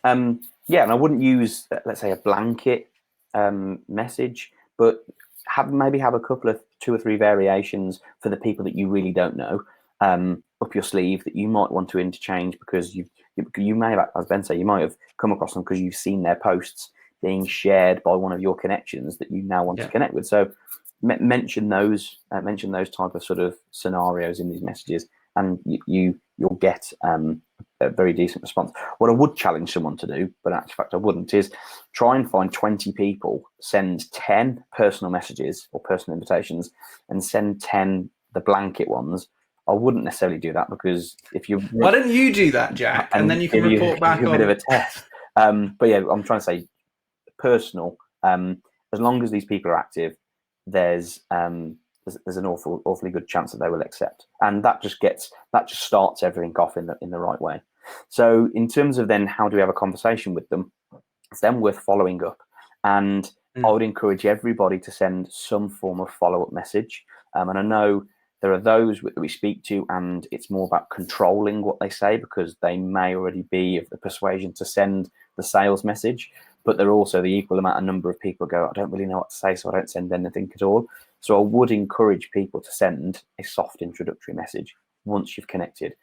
Yeah, and I wouldn't use, let's say, a blanket message, but maybe have a couple of 2 or 3 variations for the people that you really don't know up your sleeve that you might want to interchange, because you may have, as Ben said, you might have come across them because you've seen their posts being shared by one of your connections that you now want to connect with. So mention those type of sort of scenarios in these messages, and you'll get a very decent response. What I would challenge someone to do, but in actual fact I wouldn't, is try and find 20 people, send 10 personal messages or personal invitations, and send 10 the blanket ones. I wouldn't necessarily do that, because if you why don't you do that, Jack, and then you can report back on a bit of a test. But yeah, I'm trying to say personal. As long as these people are active, there's an awfully good chance that they will accept, and that just starts everything off in the right way. So in terms of then how do we have a conversation with them, it's then worth following up, and I would encourage everybody to send some form of follow-up message. And I know there are those that we speak to, and it's more about controlling what they say, because they may already be of the persuasion to send the sales message. But there are also the equal amount of number of people go, I don't really know what to say, so I don't send anything at all. So I would encourage people to send a soft introductory message once you've connected.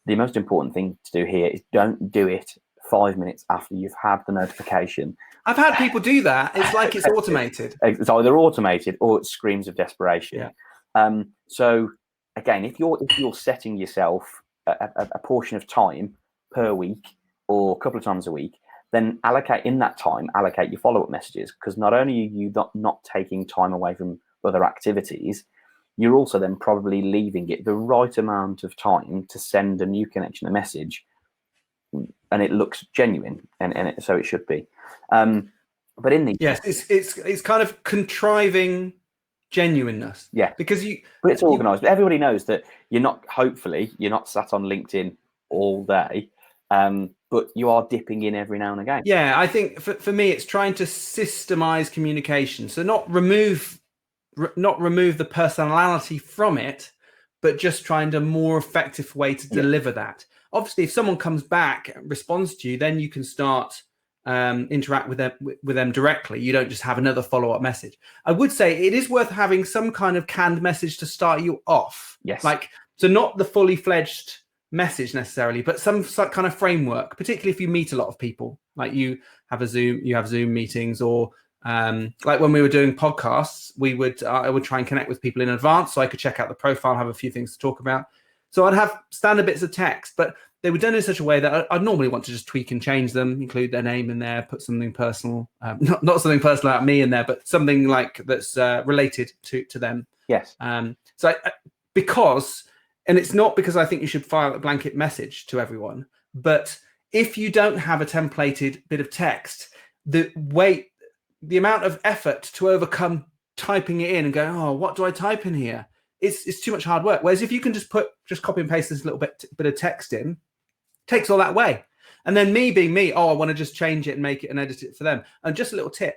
The most important thing to do here is don't do it 5 minutes after you've had the notification. I've had people do that. It's like it's automated. It's either automated or it screams of desperation. Yeah. So again, if you're setting yourself a portion of time per week or a couple of times a week, then allocate your follow-up messages, because not only are you not taking time away from other activities, you're also then probably leaving it the right amount of time to send a new connection a message, and it looks genuine, and so it should be. But in the it's kind of contriving genuineness. Yeah, because but it's organised. But everybody knows that you're not sat on LinkedIn all day. But you are dipping in every now and again. Yeah, I think for me, it's trying to systemize communication. So not remove the personality from it, but just trying a more effective way to deliver that. Obviously, if someone comes back and responds to you, then you can start interact with them directly. You don't just have another follow-up message. I would say it is worth having some kind of canned message to start you off. Yes. So not the fully fledged message necessarily, but some kind of framework, particularly if you meet a lot of people, like you have Zoom meetings, or like when we were doing podcasts, I would try and connect with people in advance so I could check out the profile, have a few things to talk about. So I'd have standard bits of text, but they were done in such a way that I'd normally want to just tweak and change them, include their name in there, put something personal, not something personal about me in there, but something like that's related to them. Yes. And it's not because I think you should file a blanket message to everyone, but if you don't have a templated bit of text, the amount of effort to overcome typing it in and going, oh, what do I type in here? It's too much hard work. Whereas if you can just copy and paste this little bit of text in, takes all that away. And then me being me, I want to just change it and make it and edit it for them. And just a little tip.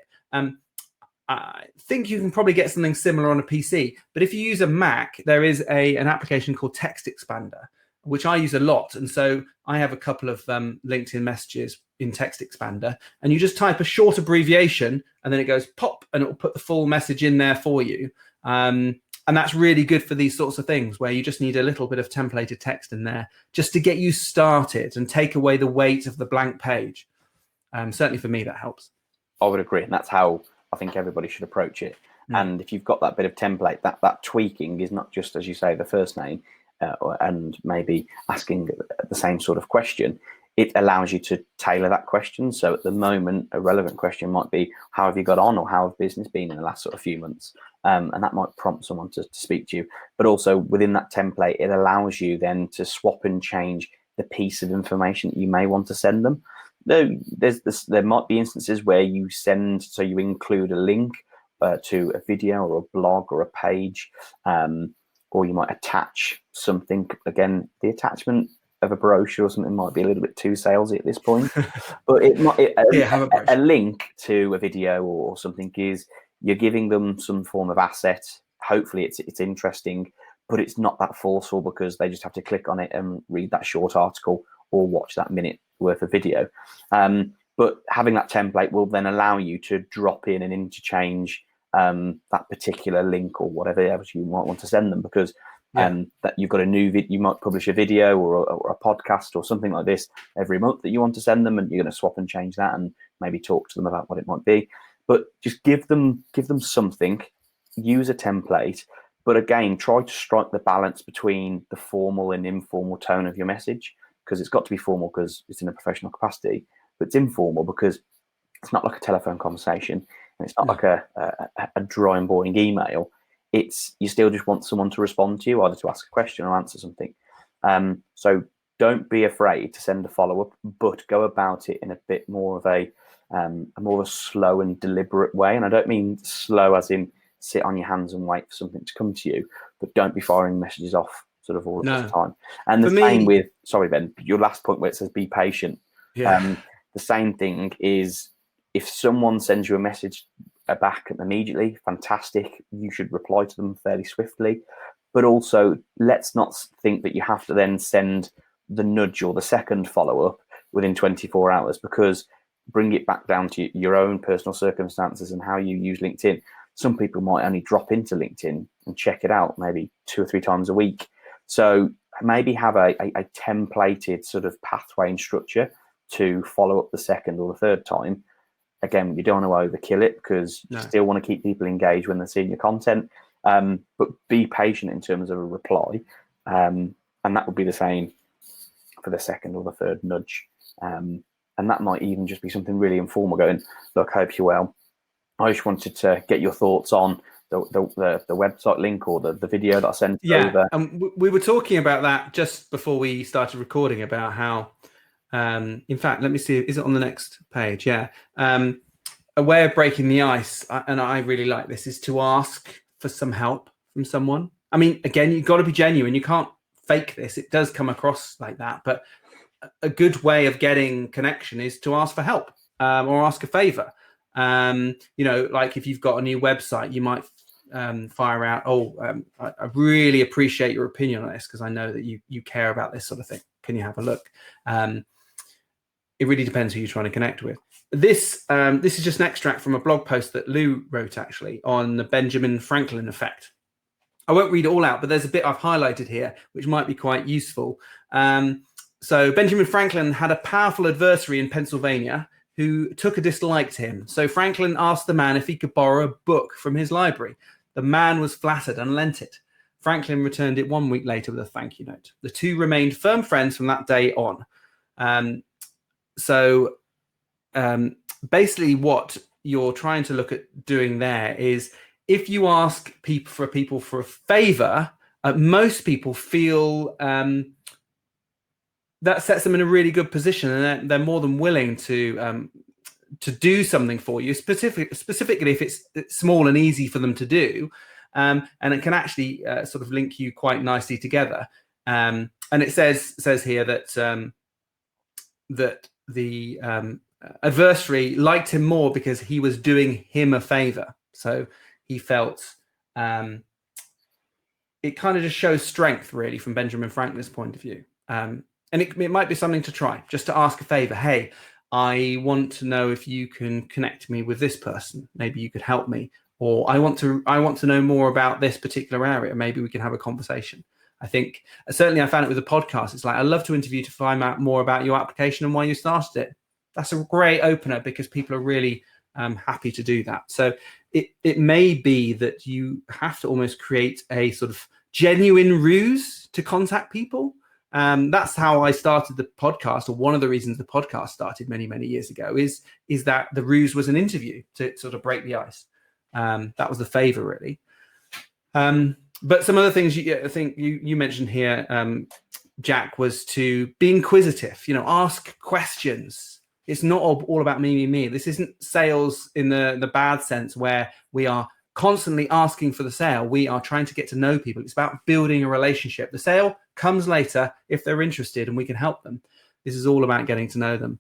I think you can probably get something similar on a PC, but if you use a Mac, there is an application called Text Expander, which I use a lot. And so I have a couple of LinkedIn messages in Text Expander, and you just type a short abbreviation and then it goes pop and it will put the full message in there for you. And that's really good for these sorts of things where you just need a little bit of templated text in there just to get you started and take away the weight of the blank page. Certainly for me, that helps. I would agree. And that's how I think everybody should approach it. And if you've got that bit of template, that tweaking is not just, as you say, the first name and maybe asking the same sort of question. It allows you to tailor that question. So at the moment, a relevant question might be, how have you got on, or how have business been in the last sort of few months? And that might prompt someone to speak to you. But also within that template, it allows you then to swap and change the piece of information that you may want to send them. There might be instances where you include a link to a video or a blog or a page, or you might attach something. Again, the attachment of a brochure or something might be a little bit too salesy at this point, but a link to a video or something is you're giving them some form of asset. Hopefully it's interesting, but it's not that forceful because they just have to click on it and read that short article or watch that minute worth of video. But having that template will then allow you to drop in and interchange that particular link or whatever else you might want to send them, because that you've got a new you might publish a video or a podcast or something like this every month that you want to send them, and you're going to swap and change that and maybe talk to them about what it might be. But just give them something, use a template, but again, try to strike the balance between the formal and informal tone of your message, because it's got to be formal because it's in a professional capacity, but it's informal because it's not like a telephone conversation, and it's not like a dry and boring email. It's, you still just want someone to respond to you, either to ask a question or answer something. So don't be afraid to send a follow-up, but go about it in a bit more of a more of a slow and deliberate way. And I don't mean slow as in sit on your hands and wait for something to come to you, but don't be firing messages off sort of all the time. And the same with, sorry, Ben, your last point where it says be patient. The same thing is, if someone sends you a message back immediately, fantastic. You should reply to them fairly swiftly. But also, let's not think that you have to then send the nudge or the second follow-up within 24 hours, because bring it back down to your own personal circumstances and how you use LinkedIn. Some people might only drop into LinkedIn and check it out maybe 2 or 3 times a week. So maybe have a templated sort of pathway and structure to follow up the second or the third time. Again, you don't want to overkill it, because you still want to keep people engaged when they're seeing your content. But be patient in terms of a reply. And that would be the same for the second or the third nudge. And that might even just be something really informal, going, look, hope you're well. I just wanted to get your thoughts on the website link or the video that I sent over. And we were talking about that just before we started recording, about how, in fact, let me see, is it on the next page? A way of breaking the ice, and I really like this, is to ask for some help from someone. I mean, again, you've got to be genuine. You can't fake this. It does come across like that, but a good way of getting connection is to ask for help, or ask a favor. You know, like if you've got a new website, you might fire out, I really appreciate your opinion on this, because I know that you care about this sort of thing. Can you have a look? It really depends who you're trying to connect with. This is just an extract from a blog post that Lou wrote, actually, on the Benjamin Franklin effect. I won't read it all out, but there's a bit I've highlighted here which might be quite useful. So Benjamin Franklin had a powerful adversary in Pennsylvania who took a dislike to him. So Franklin asked the man if he could borrow a book from his library. The man was flattered and lent it. Franklin returned it 1 week later with a thank you note. The two remained firm friends from that day on. Basically what you're trying to look at doing there is, if you ask people for a favor, most people feel that sets them in a really good position, and they're more than willing to do something for you, specifically if it's small and easy for them to do, and it can actually sort of link you quite nicely together. And it says here that that the adversary liked him more because he was doing him a favor. So he felt it kind of just shows strength, really, from Benjamin Franklin's point of view. And it might be something to try, just to ask a favor. Hey, I want to know if you can connect me with this person. Maybe you could help me. Or I want to know more about this particular area. Maybe we can have a conversation. I think certainly I found it with the podcast. It's like, I'd love to interview to find out more about your application and why you started it. That's a great opener, because people are really happy to do that. So it may be that you have to almost create a sort of genuine ruse to contact people. That's how I started the podcast, or one of the reasons the podcast started many, many years ago, is that the ruse was an interview to sort of break the ice. That was the favor, really. But some other things I think you mentioned here, Jack, was to be inquisitive. You know, ask questions. It's not all about me. This isn't sales in the bad sense, where we are constantly asking for the sale. We are trying to get to know people. It's about building a relationship. The sale comes later if they're interested and we can help them. This is all about getting to know them.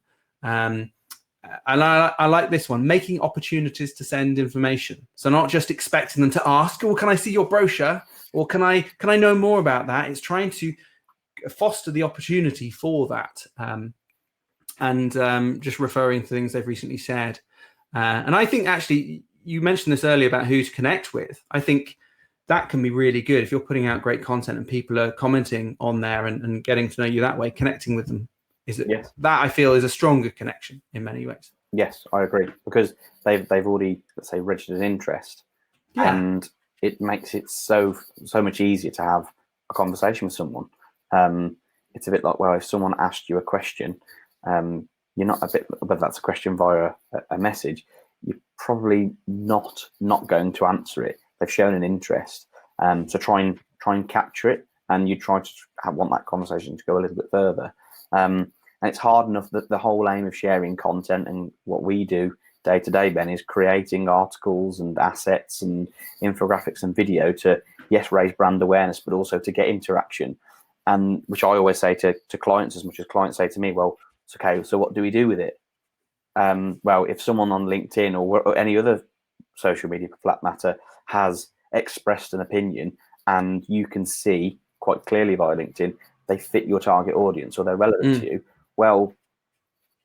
and I like this one, making opportunities to send information. So not just expecting them to ask, well, can I see your brochure? Or can I know more about that? It's trying to foster the opportunity for that. And just referring to things they've recently said. And I think actually, you mentioned this earlier about who to connect with. I think that can be really good if you're putting out great content and people are commenting on there and getting to know you that way, connecting with them. Yes. That I feel is a stronger connection in many ways. Yes, I agree, because they've already, let's say, registered an interest, and it makes it so much easier to have a conversation with someone. It's a bit like, well, if someone asked you a question, you're not whether that's a question via a message, you're probably not going to answer it. They've shown an interest, so try and capture it, and you try to want that conversation to go a little bit further. And it's hard enough that the whole aim of sharing content and what we do day to day, Ben, is creating articles and assets and infographics and video to, yes, raise brand awareness, but also to get interaction. And which I always say to clients, as much as clients say to me, well, it's okay, so what do we do with it? Well, if someone on LinkedIn or any other social media for that matter has expressed an opinion, and you can see quite clearly via LinkedIn they fit your target audience or they're relevant to you, well,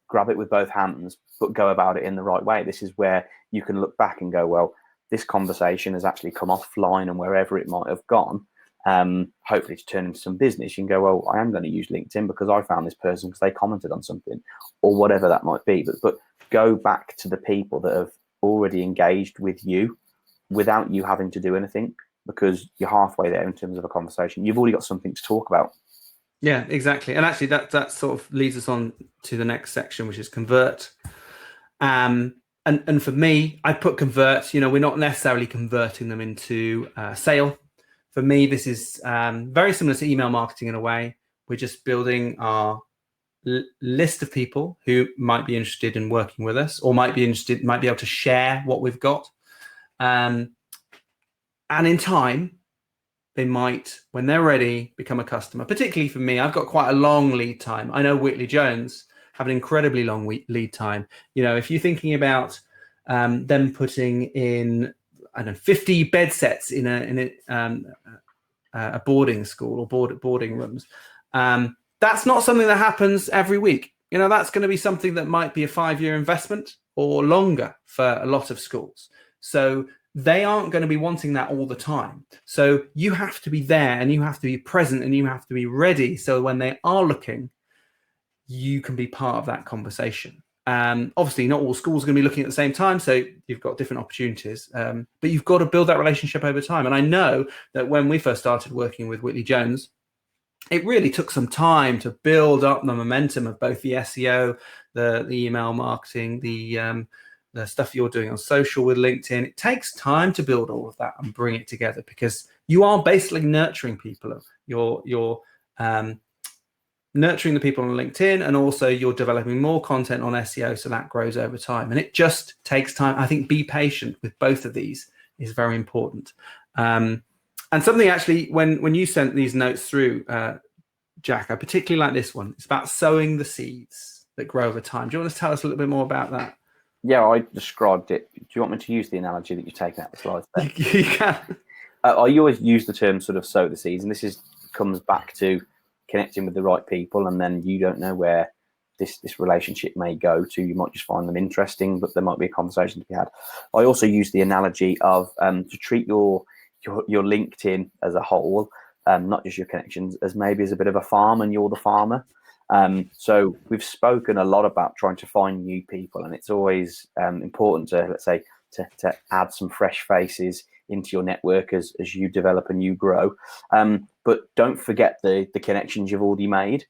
grab it with both hands, but go about it in the right way. This is where you can look back and go, well, this conversation has actually come offline and wherever it might have gone, hopefully to turn into some business. You can go, well, I am going to use LinkedIn because I found this person because they commented on something, or whatever that might be. But go back to the people that have already engaged with you without you having to do anything, because you're halfway there in terms of a conversation. You've already got something to talk about. Yeah, exactly. And actually that sort of leads us on to the next section, which is convert. And for me, I put convert, we're not necessarily converting them into sale. For me, this is very similar to email marketing in a way. We're just building our list of people who might be interested in working with us, or might be able to share what we've got. And in time, they might, when they're ready, become a customer. Particularly for me, I've got quite a long lead time. I know Whitley Jones have an incredibly long lead time. If you're thinking about them putting in, 50 bed sets in a boarding school or boarding rooms, that's not something that happens every week. That's going to be something that might be a 5-year investment or longer for a lot of schools. So they aren't going to be wanting that all the time. So you have to be there and you have to be present and you have to be ready. So when they are looking, you can be part of that conversation. Obviously, not all schools are going to be looking at the same time. So you've got different opportunities, but you've got to build that relationship over time. And I know that when we first started working with Whitley Jones, it really took some time to build up the momentum of both the SEO, the email marketing, the stuff you're doing on social with LinkedIn. It takes time to build all of that and bring it together, because you are basically nurturing people. You're nurturing the people on LinkedIn, and also you're developing more content on SEO, so that grows over time. And it just takes time. I think be patient with both of these is very important. And something actually, when you sent these notes through, Jack, I particularly like this one. It's about sowing the seeds that grow over time. Do you want to tell us a little bit more about that? Yeah, I described it. Do you want me to use the analogy that you've taken out the slides there? You can. I always use the term sort of sow the seeds, and this comes back to connecting with the right people, and then you don't know where this relationship may go to. You might just find them interesting, but there might be a conversation to be had. I also use the analogy of to treat your LinkedIn as a whole, not just your connections, as maybe as a bit of a farm, and you're the farmer. So we've spoken a lot about trying to find new people, and it's always important to, let's say, to add some fresh faces into your network as you develop and you grow. But don't forget the connections you've already made.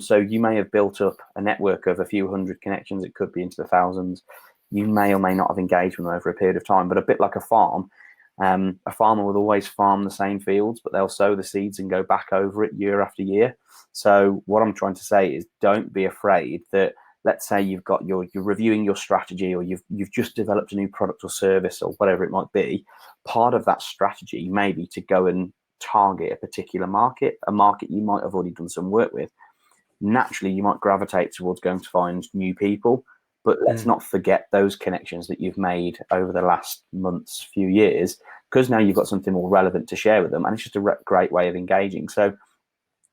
So you may have built up a network of a few hundred connections. It could be into the thousands. You may or may not have engaged with them over a period of time, but a bit like a farm. A farmer will always farm the same fields, but they'll sow the seeds and go back over it year after year. So what I'm trying to say is, don't be afraid that, let's say you're reviewing your strategy, or you've just developed a new product or service or whatever it might be. Part of that strategy may be to go and target a particular market, a market you might have already done some work with. Naturally, you might gravitate towards going to find new people, But let's not forget those connections that you've made over the last months, few years, because now you've got something more relevant to share with them, and it's just a great way of engaging. So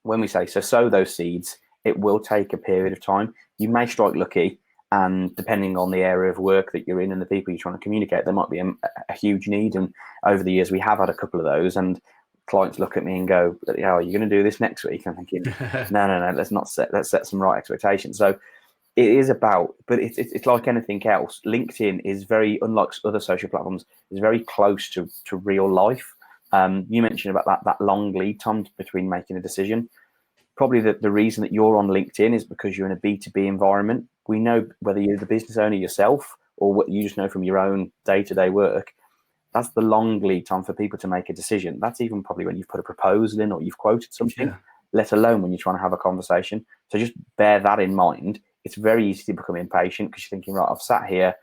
when we say sow those seeds, it will take a period of time. You may strike lucky, and depending on the area of work that you're in and the people you're trying to communicate, there might be a huge need. And over the years, we have had a couple of those, and clients look at me and go, "Yeah, are you going to do this next week?" I'm thinking, no, let's set some right expectations. So it is about, but it's like anything else. LinkedIn is very, unlike other social platforms, is very close to real life. You mentioned about that long lead time between making a decision. Probably the reason that you're on LinkedIn is because you're in a B2B environment. We know whether you're the business owner yourself or what you just know from your own day-to-day work, that's the long lead time for people to make a decision. That's even probably when you've put a proposal in or you've quoted something, let alone when you're trying to have a conversation. So just bear that in mind. It's very easy to become impatient because you're thinking, right, I've sat here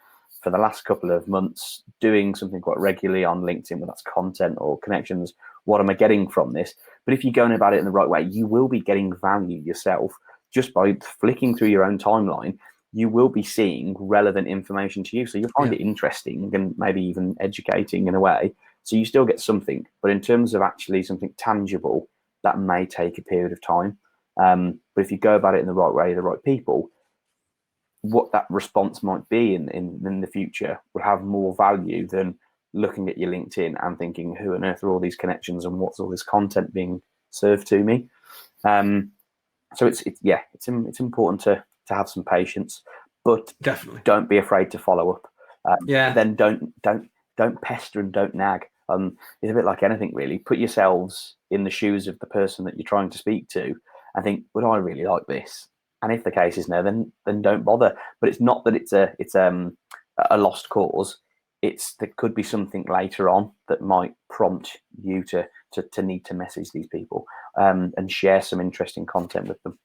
for the last couple of months doing something quite regularly on LinkedIn, whether that's content or connections. What am I getting from this? But if you're going about it in the right way, you will be getting value yourself just by flicking through your own timeline. You will be seeing relevant information to you. So you'll find it interesting and maybe even educating in a way. So you still get something. But in terms of actually something tangible, that may take a period of time. But if you go about it in the right way, the right people, what that response might be in the future will have more value than looking at your LinkedIn and thinking, who on earth are all these connections and what's all this content being served to me? So it's important to have some patience, but definitely don't be afraid to follow up. Then don't pester and don't nag. It's a bit like anything really. Put yourselves in the shoes of the person that you're trying to speak to and think, would I really like this? And if the case is no, then don't bother. But it's not that it's a lost cause. There could be something later on that might prompt you to need to message these people and share some interesting content with them.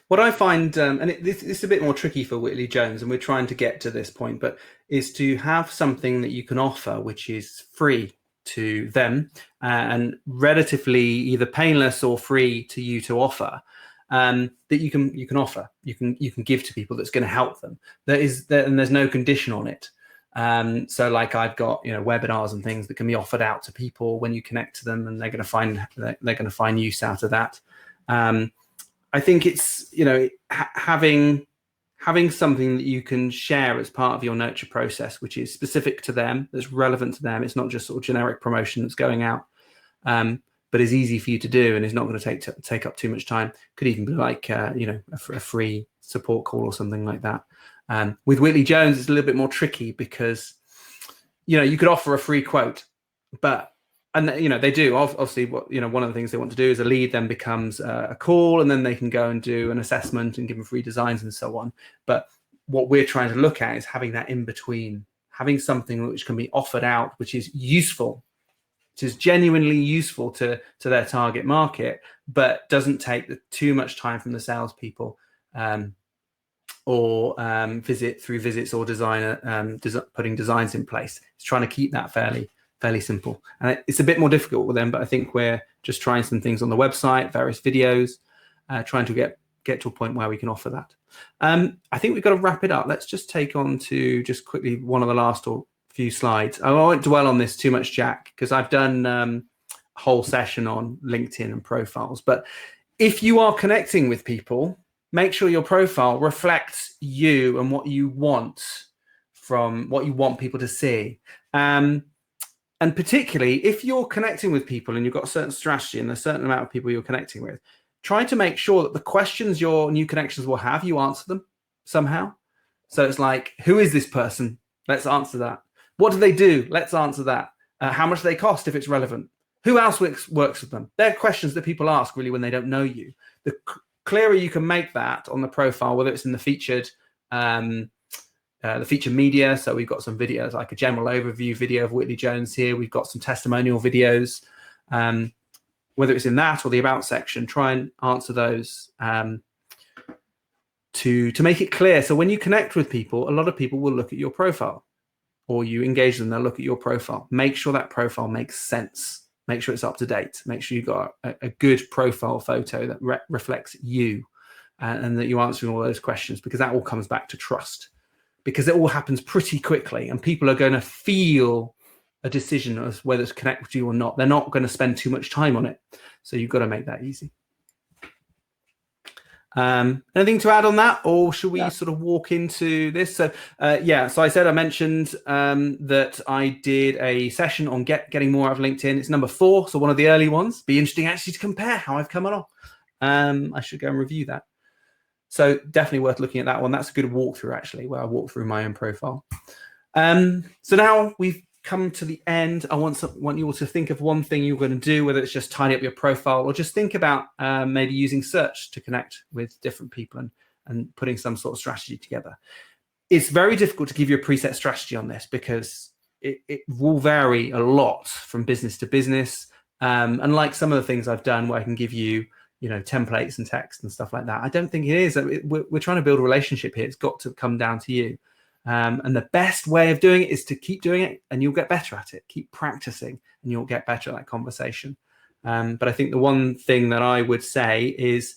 What I find, and this is a bit more tricky for Whitley Jones, and we're trying to get to this point, but is to have something that you can offer which is free to them and relatively either painless or free to you to offer. That you can offer, you can give to people that's going to help them. And there's no condition on it. So like I've got webinars and things that can be offered out to people when you connect to them, and they're going to find use out of that. I think it's having something that you can share as part of your nurture process, which is specific to them, that's relevant to them. It's not just sort of generic promotion that's going out. But is easy for you to do and is not going to take up too much time. Could even be like a free support call or something like that. With Whitley Jones, it's a little bit more tricky because you could offer a free quote, and they do obviously. One of the things they want to do is a lead then becomes a call, and then they can go and do an assessment and give them free designs and so on. But what we're trying to look at is having that in between, having something which can be offered out, which is useful. Which is genuinely useful to their target market, but doesn't take too much time from the salespeople, or through visits or designer putting designs in place. It's trying to keep that fairly simple, and it's a bit more difficult with them. But I think we're just trying some things on the website, various videos, trying to get to a point where we can offer that. I think we've got to wrap it up. Let's just take on to just quickly one of the last few slides. I won't dwell on this too much, Jack, because I've done a whole session on LinkedIn and profiles. But if you are connecting with people, make sure your profile reflects you and what you want people to see. And particularly if you're connecting with people and you've got a certain strategy and a certain amount of people you're connecting with, try to make sure that the questions your new connections will have, you answer them somehow. So it's like, who is this person? Let's answer that. What do they do? Let's answer that. How much do they cost if it's relevant? Who else works with them? They're questions that people ask really when they don't know you. The clearer you can make that on the profile, whether it's in the featured media. So we've got some videos, like a general overview video of Whitley Jones here. We've got some testimonial videos. Whether it's in that or the about section, try and answer those to make it clear. So when you connect with people, a lot of people will look at your profile, or you engage them, they'll look at your profile. Make sure that profile makes sense. Make sure it's up to date. Make sure you've got a good profile photo that reflects you, and that you're answering all those questions, because that all comes back to trust. because it all happens pretty quickly and people are going to feel a decision as whether to connect with you or not. They're not going to spend too much time on it. So you've got to make that easy. Anything to add on that, or should we sort of walk into this? So yeah, so I mentioned that I did a session on getting more out of LinkedIn. It's number 4, so one of the early ones. Be interesting actually to compare how I've come along. I should go and review that. So definitely worth looking at that one. That's a good walkthrough actually, where I walk through my own profile. So now we've come to the end. I want you all to think of one thing you're going to do, whether it's just tidy up your profile or just think about maybe using search to connect with different people and putting some sort of strategy together. It's very difficult to give you a preset strategy on this because it will vary a lot from business to business. Unlike some of the things I've done where I can give you, templates and text and stuff like that, I don't think it is. We're trying to build a relationship here. It's got to come down to you. And the best way of doing it is to keep doing it and you'll get better at it. Keep practicing and you'll get better at that conversation. But I think the one thing that I would say is,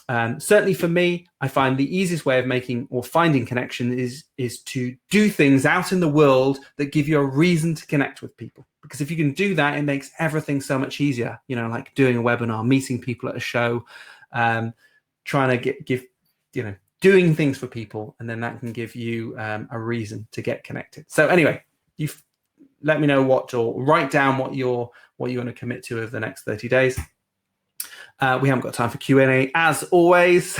certainly for me, I find the easiest way of making or finding connection is to do things out in the world that give you a reason to connect with people. Because if you can do that, it makes everything so much easier. Like doing a webinar, meeting people at a show, trying to doing things for people, and then that can give you a reason to get connected. So anyway, you let me know or write down what you're going to commit to over the next 30 days. We haven't got time for Q&A as always.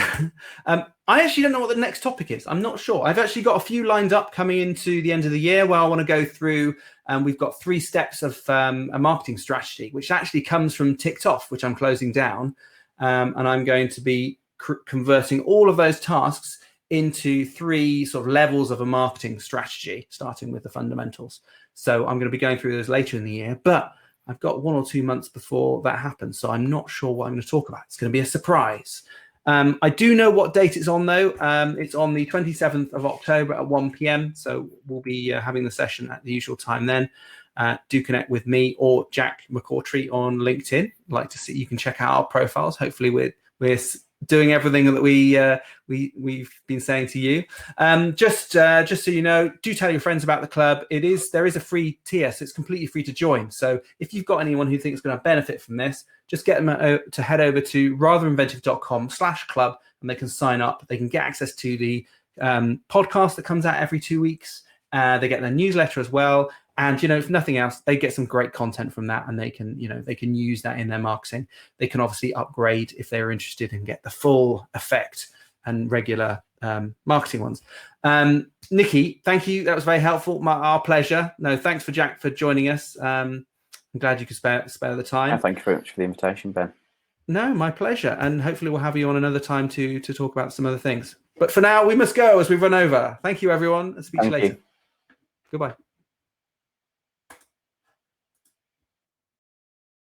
I actually don't know what the next topic is. I'm not sure. I've actually got a few lined up coming into the end of the year where I want to go through. We've got 3 steps of a marketing strategy, which actually comes from TikTok, which I'm closing down. And I'm going to be converting all of those tasks into 3 sort of levels of a marketing strategy, starting with the fundamentals. So I'm going to be going through those later in the year, but I've got 1 or 2 months before that happens. So I'm not sure what I'm going to talk about. It's going to be a surprise. I do know what date it's on though. It's on the 27th of October at 1 p.m. So we'll be having the session at the usual time then. Do connect with me or Jack McCourtry on LinkedIn. I'd like to see, you can check out our profiles. Hopefully we're doing everything that we've been saying to you. Just so you know, do tell your friends about the club. There is a free tier, so it's completely free to join. So if you've got anyone who thinks is going to benefit from this, just get them to head over to ratherinventive.com/club and they can sign up. They can get access to the podcast that comes out every 2 weeks. They get their newsletter as well. And, if nothing else, they get some great content from that and they can use that in their marketing. They can obviously upgrade if they're interested and get the full effect and regular marketing ones. Nikki, thank you. That was very helpful. Our pleasure. No, thanks for Jack for joining us. I'm glad you could spare the time. Thank you very much for the invitation, Ben. No, my pleasure. And hopefully we'll have you on another time to talk about some other things. But for now, we must go as we run over. Thank you, everyone. I'll speak to you later. Goodbye.